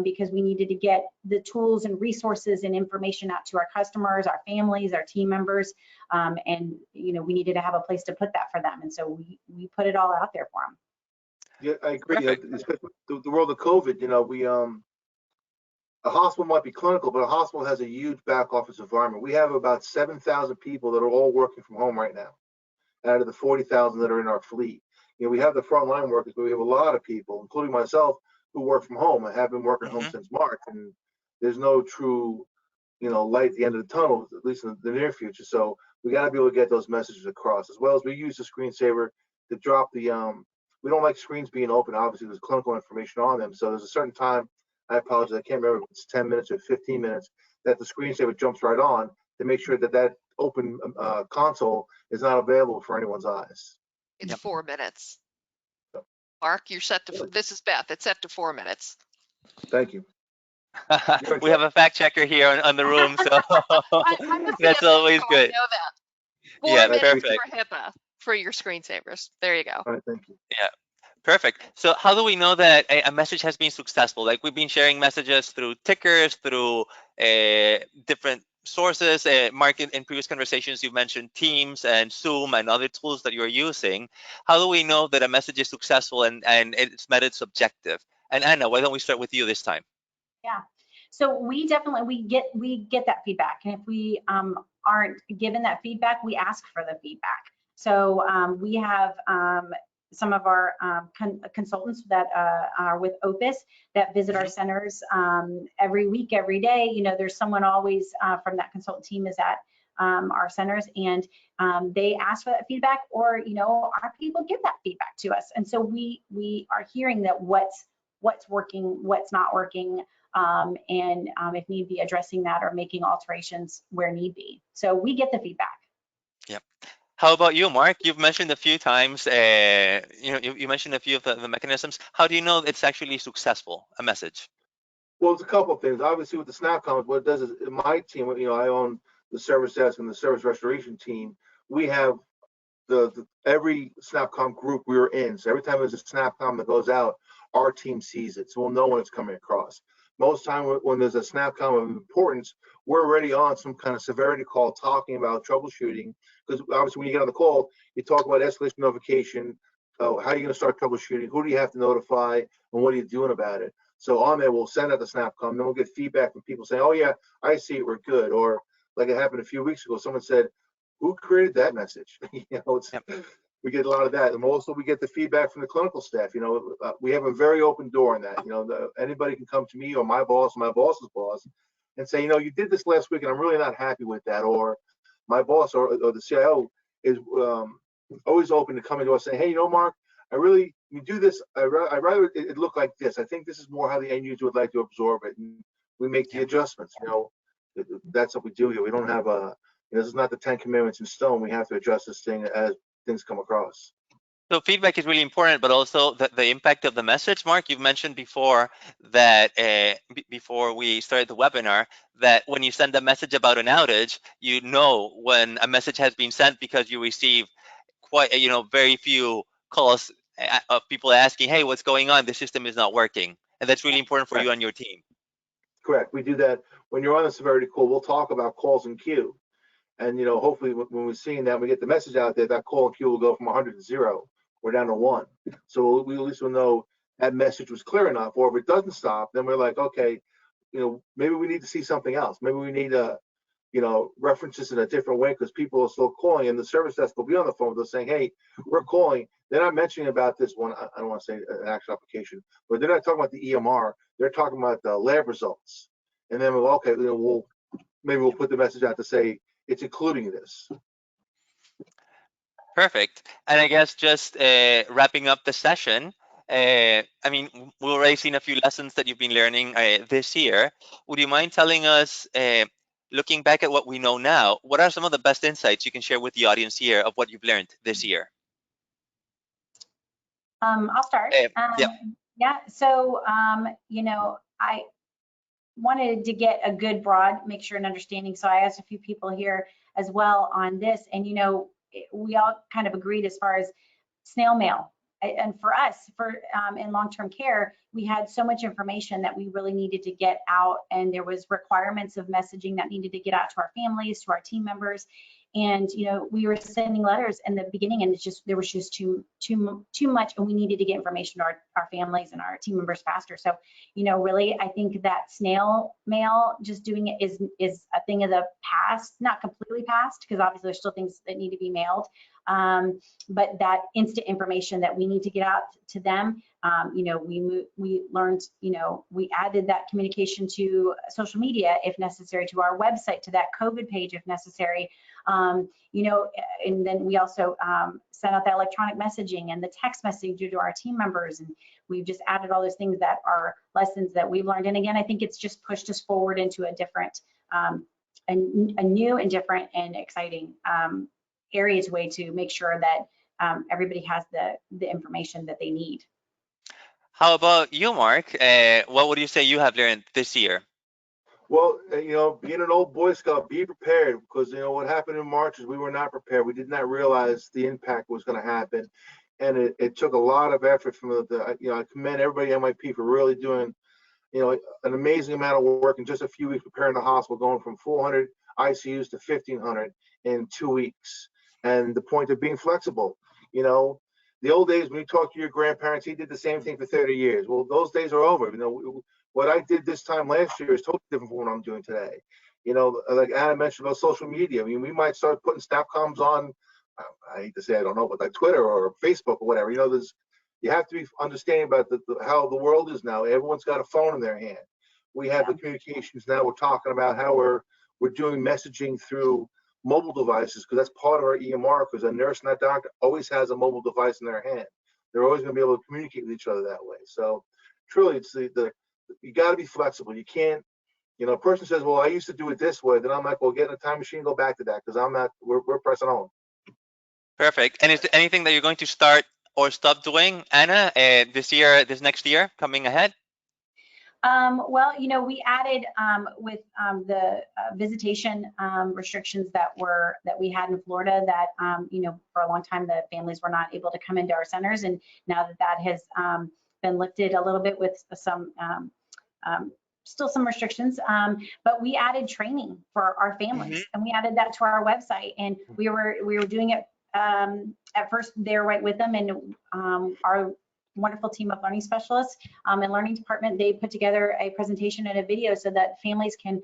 because we needed to get the tools and resources and information out to our customers, our families, our team members, and we needed to have a place to put that for them. And so we put it all out there for them.
Yeah, I agree. Especially the world of COVID, a hospital might be clinical, but a hospital has a huge back office environment. We have about 7,000 people that are all working from home right now, out of the 40,000 that are in our fleet. You know, we have the frontline workers, but we have a lot of people, including myself, who work from home. I have been working home since March, and there's no true, you know, light at the end of the tunnel, at least in the near future. So we got to be able to get those messages across, as well as we use the screensaver to drop the. We don't like screens being open. Obviously, there's clinical information on them. So there's a certain time. I apologize. I can't remember if it's 10 minutes or 15 minutes that the screensaver jumps right on to make sure that that open console is not available for anyone's eyes.
It's 4 minutes.
Yep.
Mark, you're set to, this is Beth, it's set to 4 minutes.
Thank you.
We have a fact checker here on the room, so
I'm a
that's
CFO,
always
so
good.
I know that. 4
Yeah,
minutes
perfect.
for HIPAA for your screensavers. There you go.
All right, thank you.
Yeah, perfect. So how do we know that a message has been successful? Like we've been sharing messages through tickers, through different sources. Mark, in previous conversations, you've mentioned Teams and Zoom and other tools that you're using. How do we know that a message is successful and it's met its objective? And Anna, why don't we start with you this time?
Yeah. So we definitely we get that feedback, and if we aren't given that feedback, we ask for the feedback. So we have some of our consultants that are with Opus that visit our centers every week, every day. You know, there's someone always from that consultant team is at our centers, and they ask for that feedback, or you know, our people give that feedback to us, and so we are hearing that what's working, what's not working. And if need be, addressing that or making alterations where need be. So we get the feedback.
Yep. How about you, Mark? You've mentioned a few times, you mentioned a few of the mechanisms. How do you know it's actually successful, a message?
Well, it's a couple of things. Obviously, with the SnapCom, what it does is my team, you know, I own the service desk and the service restoration team. We have every SnapCom group we're in. So every time there's a SnapCom that goes out, our team sees it. So we'll know when it's coming across. Most time when there's a SnapCom of importance, we're already on some kind of severity call talking about troubleshooting. Because obviously when you get on the call, you talk about escalation notification, how are you going to start troubleshooting, who do you have to notify, and what are you doing about it. So on there, we'll send out the SnapCom, then we'll get feedback from people saying, oh yeah, I see it, we're good. Or like it happened a few weeks ago, someone said, who created that message? You know, we get a lot of that. And also we get the feedback from the clinical staff. You know, we have a very open door in that. You know, anybody can come to me or my boss's boss and say, you know, you did this last week and I'm really not happy with that. Or my boss or the CIO is always open to coming to us saying, hey, you know, Mark, you do this, I'd rather it look like this. I think this is more how the end user would like to absorb it. And we make the adjustments. You know, that's what we do here. We don't have this is not the 10 commandments in stone. We have to adjust this thing as things come across.
So feedback is really important, but also the impact of the message. Mark, you've mentioned before that before we started the webinar, that when you send a message about an outage, you know when a message has been sent because you receive quite, very few calls of people asking, hey, what's going on? The system is not working. And that's really important for you and your team.
Correct. We do that. When you're on the severity call, we'll talk about calls in queue. And, you know, hopefully when we're seeing that, we get the message out there, that call in queue will go from 100 to 0. We're down to 1. So we at least will know that message was clear enough. Or if it doesn't stop, then we're like, okay, you know, maybe we need to see something else. Maybe we need references in a different way because people are still calling, and the service desk will be on the phone with us saying, hey, we're calling. They're not mentioning about this one. I don't want to say an actual application, but they're not talking about the EMR. They're talking about the lab results. And then we'll put the message out to say it's including this.
Perfect. And I guess just wrapping up the session, we've already seen a few lessons that you've been learning this year. Would you mind telling us, looking back at what we know now, what are some of the best insights you can share with the audience here of what you've learned this year?
I'll start. Yeah. So, I wanted to get a good broad mixture and understanding. So I asked a few people here as well on this, and we all kind of agreed as far as snail mail. And for us, in long-term care, we had so much information that we really needed to get out, and there was requirements of messaging that needed to get out to our families, to our team members. And, we were sending letters in the beginning, and there was just too much, and we needed to get information to our families and our team members faster. So, really, I think that snail mail, just doing it is a thing of the past, not completely past, because obviously there's still things that need to be mailed. But that instant information that we need to get out to them, we learned, we added that communication to social media if necessary, to our website, to that COVID page if necessary. And then we also sent out that electronic messaging and the text messaging to our team members. And we've just added all those things that are lessons that we've learned. And again, I think it's just pushed us forward into a different, a new and different and exciting areas way to make sure that everybody has the information that they need.
How about you, Mark? What would you say you have learned this year?
Well, being an old Boy Scout, be prepared, because what happened in March is we were not prepared. We did not realize the impact was going to happen, and it took a lot of effort from I commend everybody at NYP for really doing an amazing amount of work in just a few weeks, preparing the hospital, going from 400 ICUs to 1,500 in 2 weeks. And the point of being flexible, the old days when you talk to your grandparents, he did the same thing for 30 years. Well, those days are over. What I did this time last year is totally different from what I'm doing today. Like Anna mentioned about social media. I mean, we might start putting SnapComs on, I hate to say, I don't know, but like Twitter or Facebook or whatever. You have to be understanding about how the world is now. Everyone's got a phone in their hand. We have the communications now. We're talking about how we're doing messaging through mobile devices, because that's part of our EMR, because a nurse and that doctor always has a mobile device in their hand. They're always going to be able to communicate with each other that way. So truly, it's you got to be flexible. You can't, a person says, well, I used to do it this way. Then I'm like, well, get in a time machine, go back to that, because we're pressing on.
Perfect. And is there anything that you're going to start or stop doing, Anna, this next year coming ahead?
Well, we added with the visitation restrictions that we had in Florida, that for a long time the families were not able to come into our centers, and now that has been lifted a little bit with some still some restrictions, but we added training for our families, and we added that to our website, and we were doing it at first there right with them, and our wonderful team of learning specialists and learning department, they put together a presentation and a video so that families can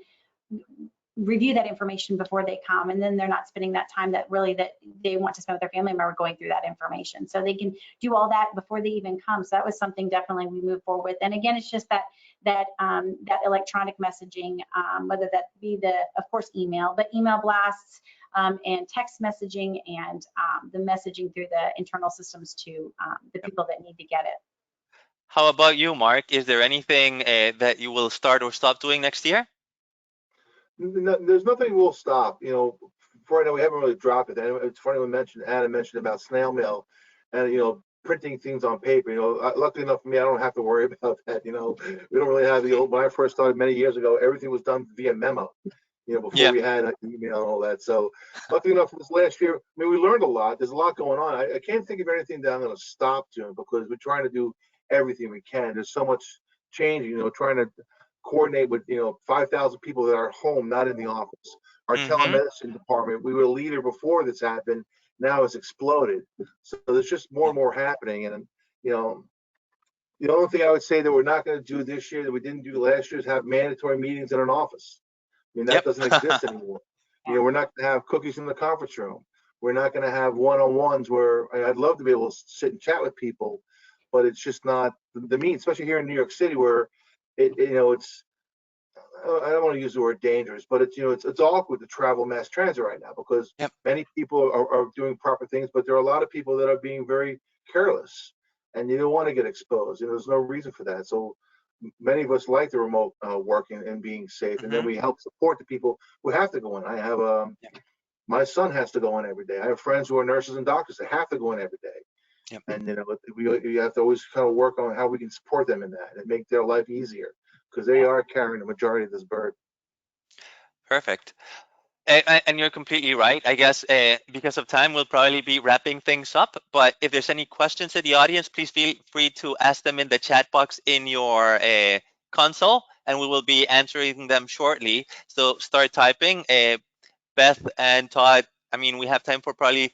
review that information before they come, and then they're not spending that time that they want to spend with their family member going through that information. So they can do all that before they even come. So that was something definitely we moved forward with. And again, it's just that electronic messaging, whether that be of course email, but email blasts and text messaging, and the messaging through the internal systems to the people that need to get it.
How about you, Mark? Is there anything that you will start or stop doing next year?
No, there's nothing we'll stop. For now, we haven't really dropped it. It's funny Anna mentioned about snail mail, and printing things on paper. Luckily enough for me, I don't have to worry about that. We don't really have when I first started many years ago, everything was done via memo. Before we had email and all that. So luckily enough, this last year, we learned a lot. There's a lot going on. I can't think of anything that I'm going to stop doing, because we're trying to do everything we can. There's so much changing, trying to coordinate with 5,000 people that are home, not in the office. Our telemedicine department, we were a leader before this happened. Now it's exploded. So there's just more and more happening. And the only thing I would say that we're not going to do this year that we didn't do last year is have mandatory meetings in an office. That doesn't exist anymore. We're not going to have cookies in the conference room. We're not going to have one-on-ones where I'd love to be able to sit and chat with people, but it's just not the mean, especially here in New York City, where it's, I don't want to use the word dangerous, but it's awkward to travel mass transit right now, because many people are doing proper things, but there are a lot of people that are being very careless, and you don't want to get exposed. There's no reason for that. So many of us like the remote working and being safe, and then we help support the people who have to go in. I have my son has to go in every day. I have friends who are nurses and doctors that have to go in every day. And we have to always kind of work on how we can support them in that and make their life easier, because they are carrying the majority of this burden.
Perfect. And you're completely right. I guess because of time, we'll probably be wrapping things up. But if there's any questions in the audience, please feel free to ask them in the chat box in your console, and we will be answering them shortly. So start typing. Beth and Todd, I mean, we have time for probably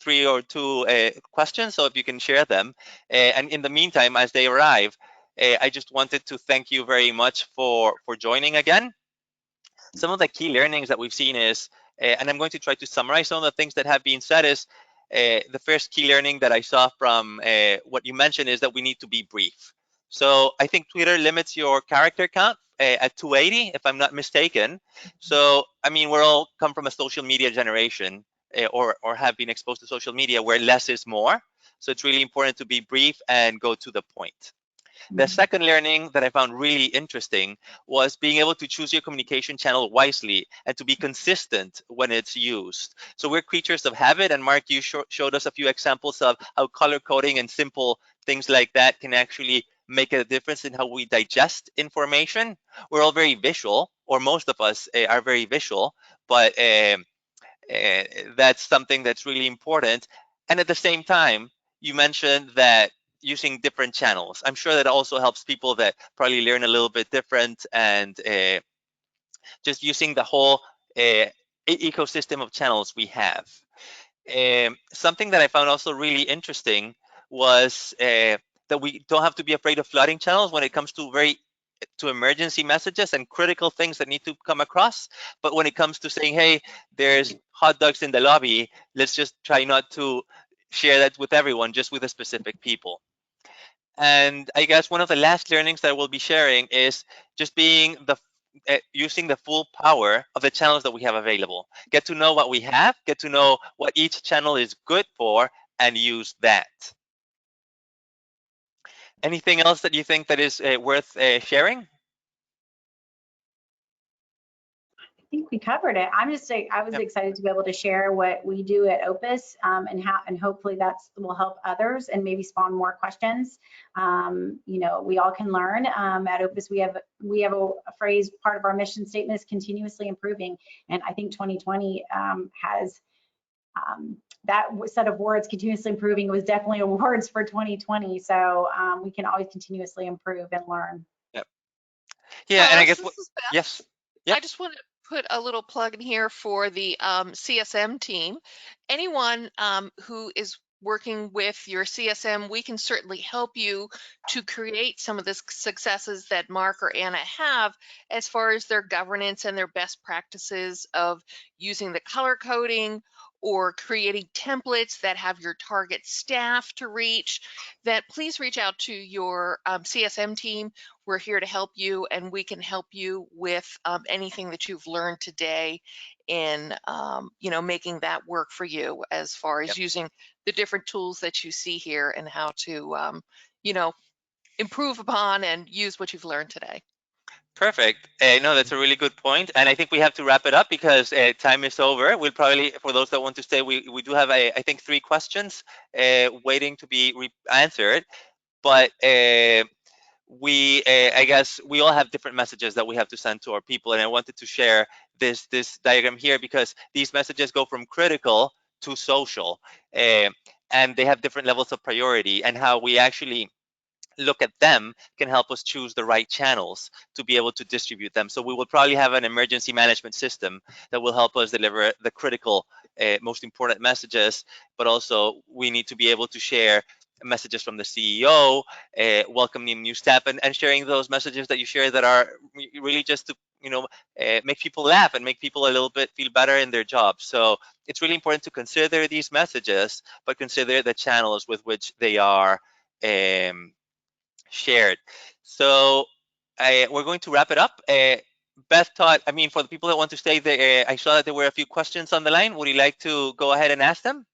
3 or 2 questions, so if you can share them. And in the meantime, as they arrive, I just wanted to thank you very much for joining again. Some of the key learnings that we've seen is, and I'm going to try to summarize some of the things that have been said, is the first key learning that I saw from what you mentioned is that we need to be brief. So I think Twitter limits your character count at 280, if I'm not mistaken. So, I mean, we're all come from a social media generation or have been exposed to social media where less is more. So it's really important to be brief and go to the point. The second learning that I found really interesting was being able to choose your communication channel wisely and to be consistent when it's used. So we're creatures of habit, and Mark, you showed us a few examples of how color coding and simple things like that can actually make a difference in how we digest information. We're all very visual, or most of us are very visual, but that's something that's really important. And at the same time, you mentioned that using different channels. I'm sure that also helps people that probably learn a little bit different, and just using the whole ecosystem of channels we have. Something that I found also really interesting was that we don't have to be afraid of flooding channels when it comes to emergency messages and critical things that need to come across. But when it comes to saying, hey, there's hot dogs in the lobby, let's just try not to share that with everyone, just with the specific people. And I guess one of the last learnings that we'll be sharing is just being using the full power of the channels that we have available. Get to know what we have, get to know what each channel is good for, and use that. Anything else that you think that is worth sharing?
I think we covered it. I was excited to be able to share what we do at Opus, and hopefully will help others and maybe spawn more questions. You know, we all can learn. At Opus, we have a phrase, part of our mission statement is continuously improving, and I think 2020 has that set of words, continuously improving, was definitely awards for 2020. So we can always continuously improve and learn.
Yep. Yeah, and I guess
this is Beth.
yes. Yep.
I just want to put a little plug in here for the CSM team. Anyone who is working with your CSM, we can certainly help you to create some of the successes that Mark or Anna have as far as their governance and their best practices of using the color coding or creating templates that have your target staff to reach. That please reach out to your CSM team. We're here to help you, and we can help you with anything that you've learned today in you know, making that work for you as far as using the different tools that you see here and how to you know, improve upon and use what you've learned today.
Perfect. No, that's a really good point. And I think we have to wrap it up because time is over. We'll probably, for those that want to stay, we do have, I think, 3 questions waiting to be answered. But I guess we all have different messages that we have to send to our people. And I wanted to share this diagram here because these messages go from critical to social. And they have different levels of priority, and how we actually look at them can help us choose the right channels to be able to distribute them. So we will probably have an emergency management system that will help us deliver the critical, most important messages, but also we need to be able to share messages from the CEO, welcoming new staff, and sharing those messages that you share that are really just to, you know, make people laugh and make people a little bit feel better in their job. So it's really important to consider these messages, but consider the channels with which they are shared. So we're going to wrap it up. Beth thought, I mean, for the people that want to stay there, I saw that there were a few questions on the line. Would you like to go ahead and ask them?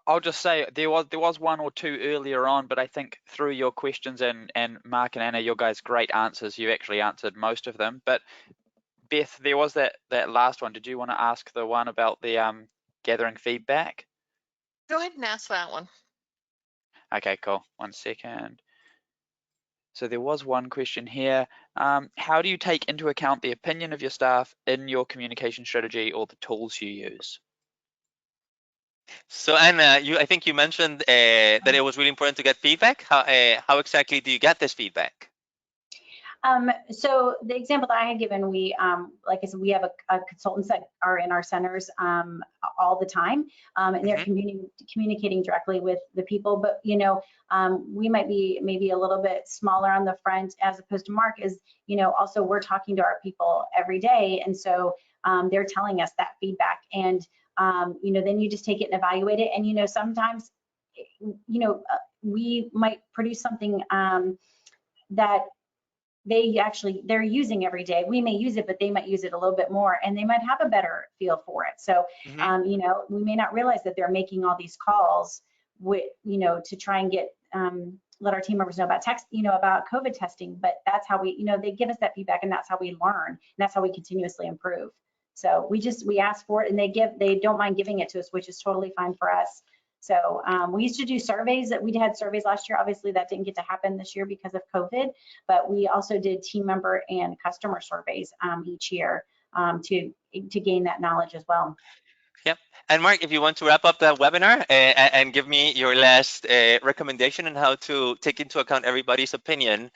I'll just say there was 1 or 2 earlier on, but I think through your questions and Mark and Anna, your guys' great answers, you actually answered most of them. But Beth, there was that last one. Did you want to ask the one about the gathering feedback?
Go ahead and ask that one.
Okay, cool. 1 second. So there was one question here. How do you take into account the opinion of your staff in your communication strategy or the tools you use?
So Anna, I think you mentioned that it was really important to get feedback. How exactly do you get this feedback?
So the example that I had given, we, like I said, we have a consultants that are in our centers all the time, and they're communicating directly with the people. But you know, we might be maybe a little bit smaller on the front as opposed to Mark. Is you know, also we're talking to our people every day, and so they're telling us that feedback, and you know, then you just take it and evaluate it. And you know, sometimes, you know, we might produce something that they're using every day. We may use it, but they might use it a little bit more, and they might have a better feel for it. So, you know, we may not realize that they're making all these calls with, you know, to try and get let our team members know about about COVID testing. But that's how we, you know, they give us that feedback, and that's how we learn, and that's how we continuously improve. So we ask for it, and they don't mind giving it to us, which is totally fine for us. So we used to do surveys. We had surveys last year. Obviously, that didn't get to happen this year because of COVID, but we also did team member and customer surveys each year to gain that knowledge as well.
Yep. And Mark, if you want to wrap up that webinar and give me your last recommendation on how to take into account everybody's opinion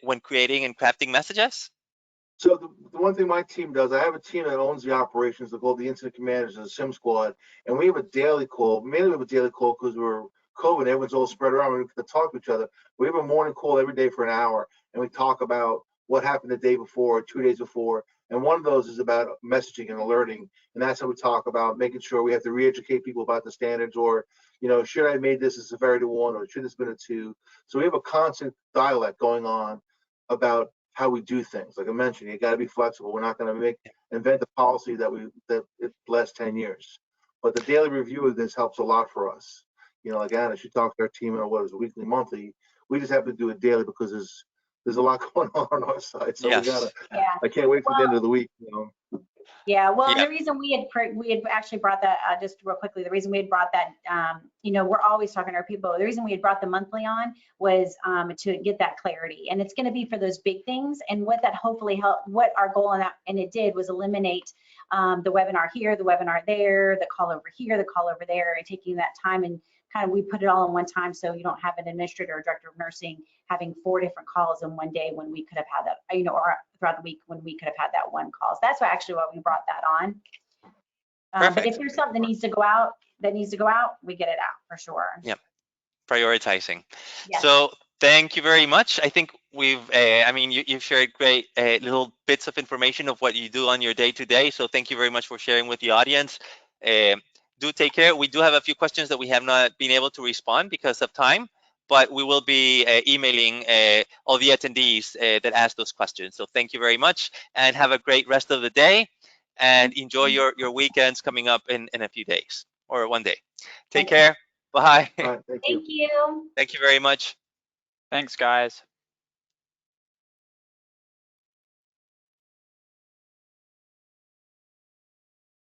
when creating and crafting messages.
So the one thing my team does, I have a team that owns the operations. They're called the incident commanders of the SIM squad, and we have a daily call. Mainly we have a daily call because we're COVID, everyone's all spread around. We can talk to each other. We have a morning call every day for an hour, and we talk about what happened the day before, 2 days before. And one of those is about messaging and alerting, and that's how we talk about making sure we have to re-educate people about the standards, or you know, should I have made this a severity 1 or should this have been a 2? So we have a constant dialect going on about how we do things. Like I mentioned, you got to be flexible. We're not going to invent the policy that it lasts 10 years. But the daily review of this helps a lot for us. You know, like Anna, she talked to our team in what was weekly, monthly. We just have to do it daily because there's a lot going on our side. So
Yes.
we gotta.
Yeah.
I can't wait for the end of the week. You know.
Yeah, well,
Yeah.
and the reason we had actually brought that, just real quickly, the reason we had brought that, you know, we're always talking to our people. The reason we had brought the monthly on was to get that clarity, and it's going to be for those big things. And what that hopefully helped, what our goal in that, and it did, was eliminate the webinar here, the webinar there, the call over here, the call over there, and taking that time and kind of, we put it all in one time, so you don't have an administrator or director of nursing having 4 different calls in one day when we could have had that, you know, or throughout the week when we could have had that one call. So that's actually why we brought that on. But if there's something that needs to go out, we get it out for sure.
Yep. Prioritizing.
Yes.
So thank you very much. I think we've, I mean, you've shared great little bits of information of what you do on your day-to-day. So thank you very much for sharing with the audience. Do take care. We do have a few questions that we have not been able to respond because of time, but we will be emailing all the attendees that asked those questions. So thank you very much, and have a great rest of the day, and enjoy your weekends coming up in a few days or one day. Take care. Bye.
All right, thank you.
Thank you.
Thank you very much.
Thanks, guys.